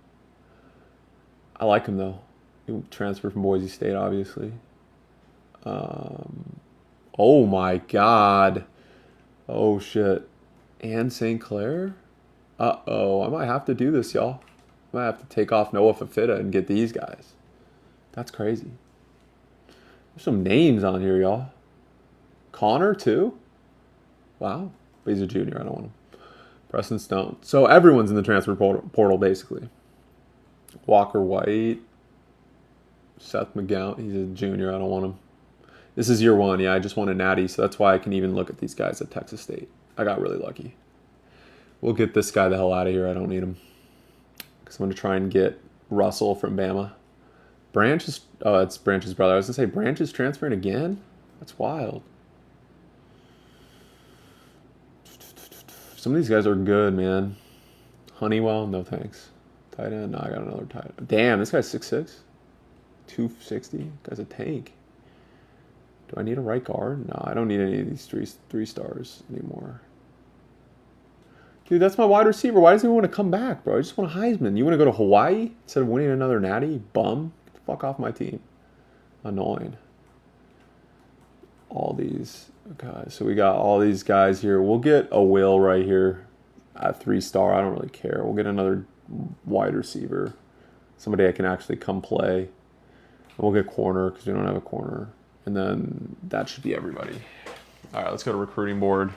I like him though. He transferred from Boise State, obviously. Oh my God. Oh shit. And St. Clair? Uh-oh, I might have to do this, y'all. I might have to take off Noah Fafita and get these guys. That's crazy. There's some names on here, y'all. Connor, too? Wow. But he's a junior. I don't want him. Preston Stone. So everyone's in the transfer portal, basically. Walker White. Seth McGowan. He's a junior. I don't want him. This is year 1. Yeah, I just won a natty, so that's why I can even look at these guys at Texas State. I got really lucky. We'll get this guy the hell out of here. I don't need him. Because I'm going to try and get Russell from Bama. Branch is... Oh, it's Branch's brother. I was going to say, Branch is transferring again? That's wild. Some of these guys are good, man. Honeywell, no thanks. Tight end, no, I got another tight end. Damn, this guy's 6'6". 260. Guy's a tank. Do I need a right guard? No, I don't need any of these three stars anymore. Dude, that's my wide receiver. Why does he want to come back, bro? I just want a Heisman. You want to go to Hawaii instead of winning another natty? Bum. Get the fuck off my team. Annoying. All these. Okay, so we got all these guys here. We'll get a Will right here at 3-star. I don't really care. We'll get another wide receiver. Somebody I can actually come play. And we'll get corner because we don't have a corner. And then that should be everybody. All right, let's go to recruiting board.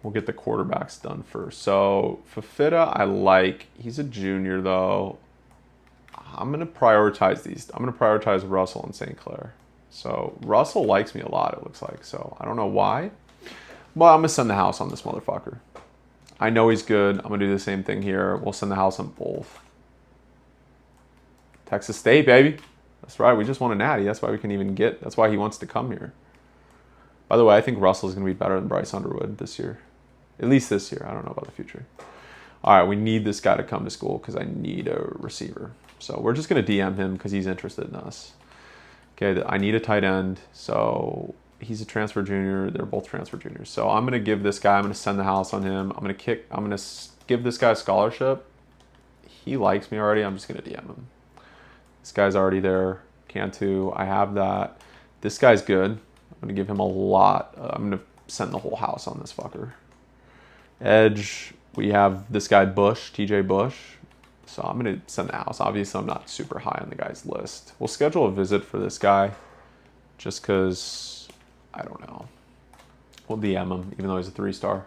We'll get the quarterbacks done first. So Fafita, I like. He's a junior though. I'm going to prioritize these. I'm going to prioritize Russell and St. Clair. So Russell likes me a lot, it looks like. So I don't know why. But I'm going to send the house on this motherfucker. I know he's good. I'm going to do the same thing here. We'll send the house on both. Texas State, baby. That's right. We just won a natty. That's why we can even get. That's why he wants to come here. By the way, I think Russell's going to be better than Bryce Underwood this year. At least this year. I don't know about the future. All right, we need this guy to come to school because I need a receiver. So we're just going to DM him because he's interested in us. Okay, I need a tight end. So he's a transfer junior. They're both transfer juniors. So I'm going to give this guy, I'm going to send the house on him. I'm going to give this guy a scholarship. He likes me already. I'm just going to DM him. This guy's already there. Cantu, I have that. This guy's good. I'm going to give him a lot. I'm going to send the whole house on this fucker. Edge, we have this guy Bush, TJ Bush. So I'm going to send the house. Obviously, I'm not super high on the guy's list. We'll schedule a visit for this guy just because, I don't know. We'll DM him, even though he's a 3-star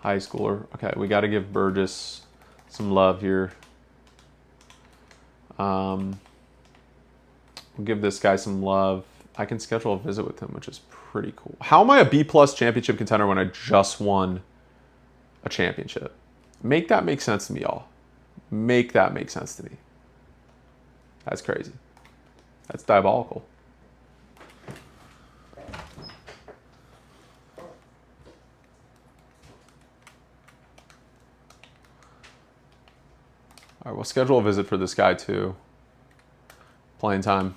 high schooler. Okay, we got to give Burgess some love here. We'll give this guy some love. I can schedule a visit with him, which is pretty cool. How am I a B+ championship contender when I just won a championship? Make that make sense to me, y'all. Make that make sense to me. That's crazy. That's diabolical. All right, we'll schedule a visit for this guy too. Playing time.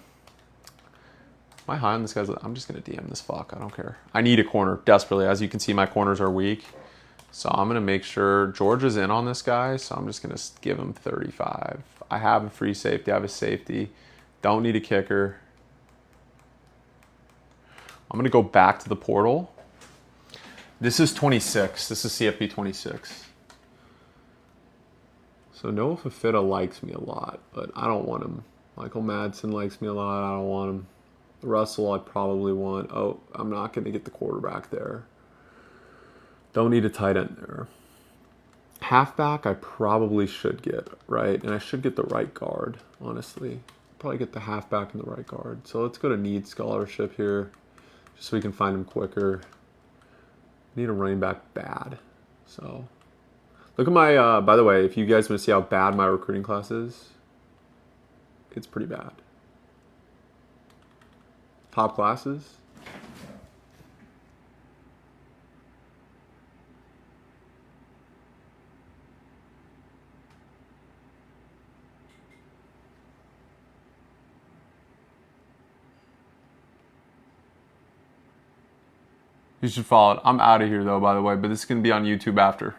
Am I high on this guy's? I'm just going to DM this fuck. I don't care. I need a corner desperately. As you can see, my corners are weak. So I'm going to make sure Georgia's in on this guy. So I'm just going to give him 35. I have a free safety. I have a safety. Don't need a kicker. I'm going to go back to the portal. This is 26. This is CFB 26. So Noah Fafita likes me a lot, but I don't want him. Michael Madsen likes me a lot. I don't want him. Russell, I probably want. Oh, I'm not going to get the quarterback there. Don't need a tight end there. Halfback, I probably should get, right? And I should get the right guard, honestly. Probably get the halfback and the right guard. So let's go to need scholarship here, just so we can find him quicker. Need a running back bad. So look at my, by the way, if you guys want to see how bad my recruiting class is, it's pretty bad. Top classes. You should follow it. I'm out of here though, by the way, but this is going to be on YouTube after.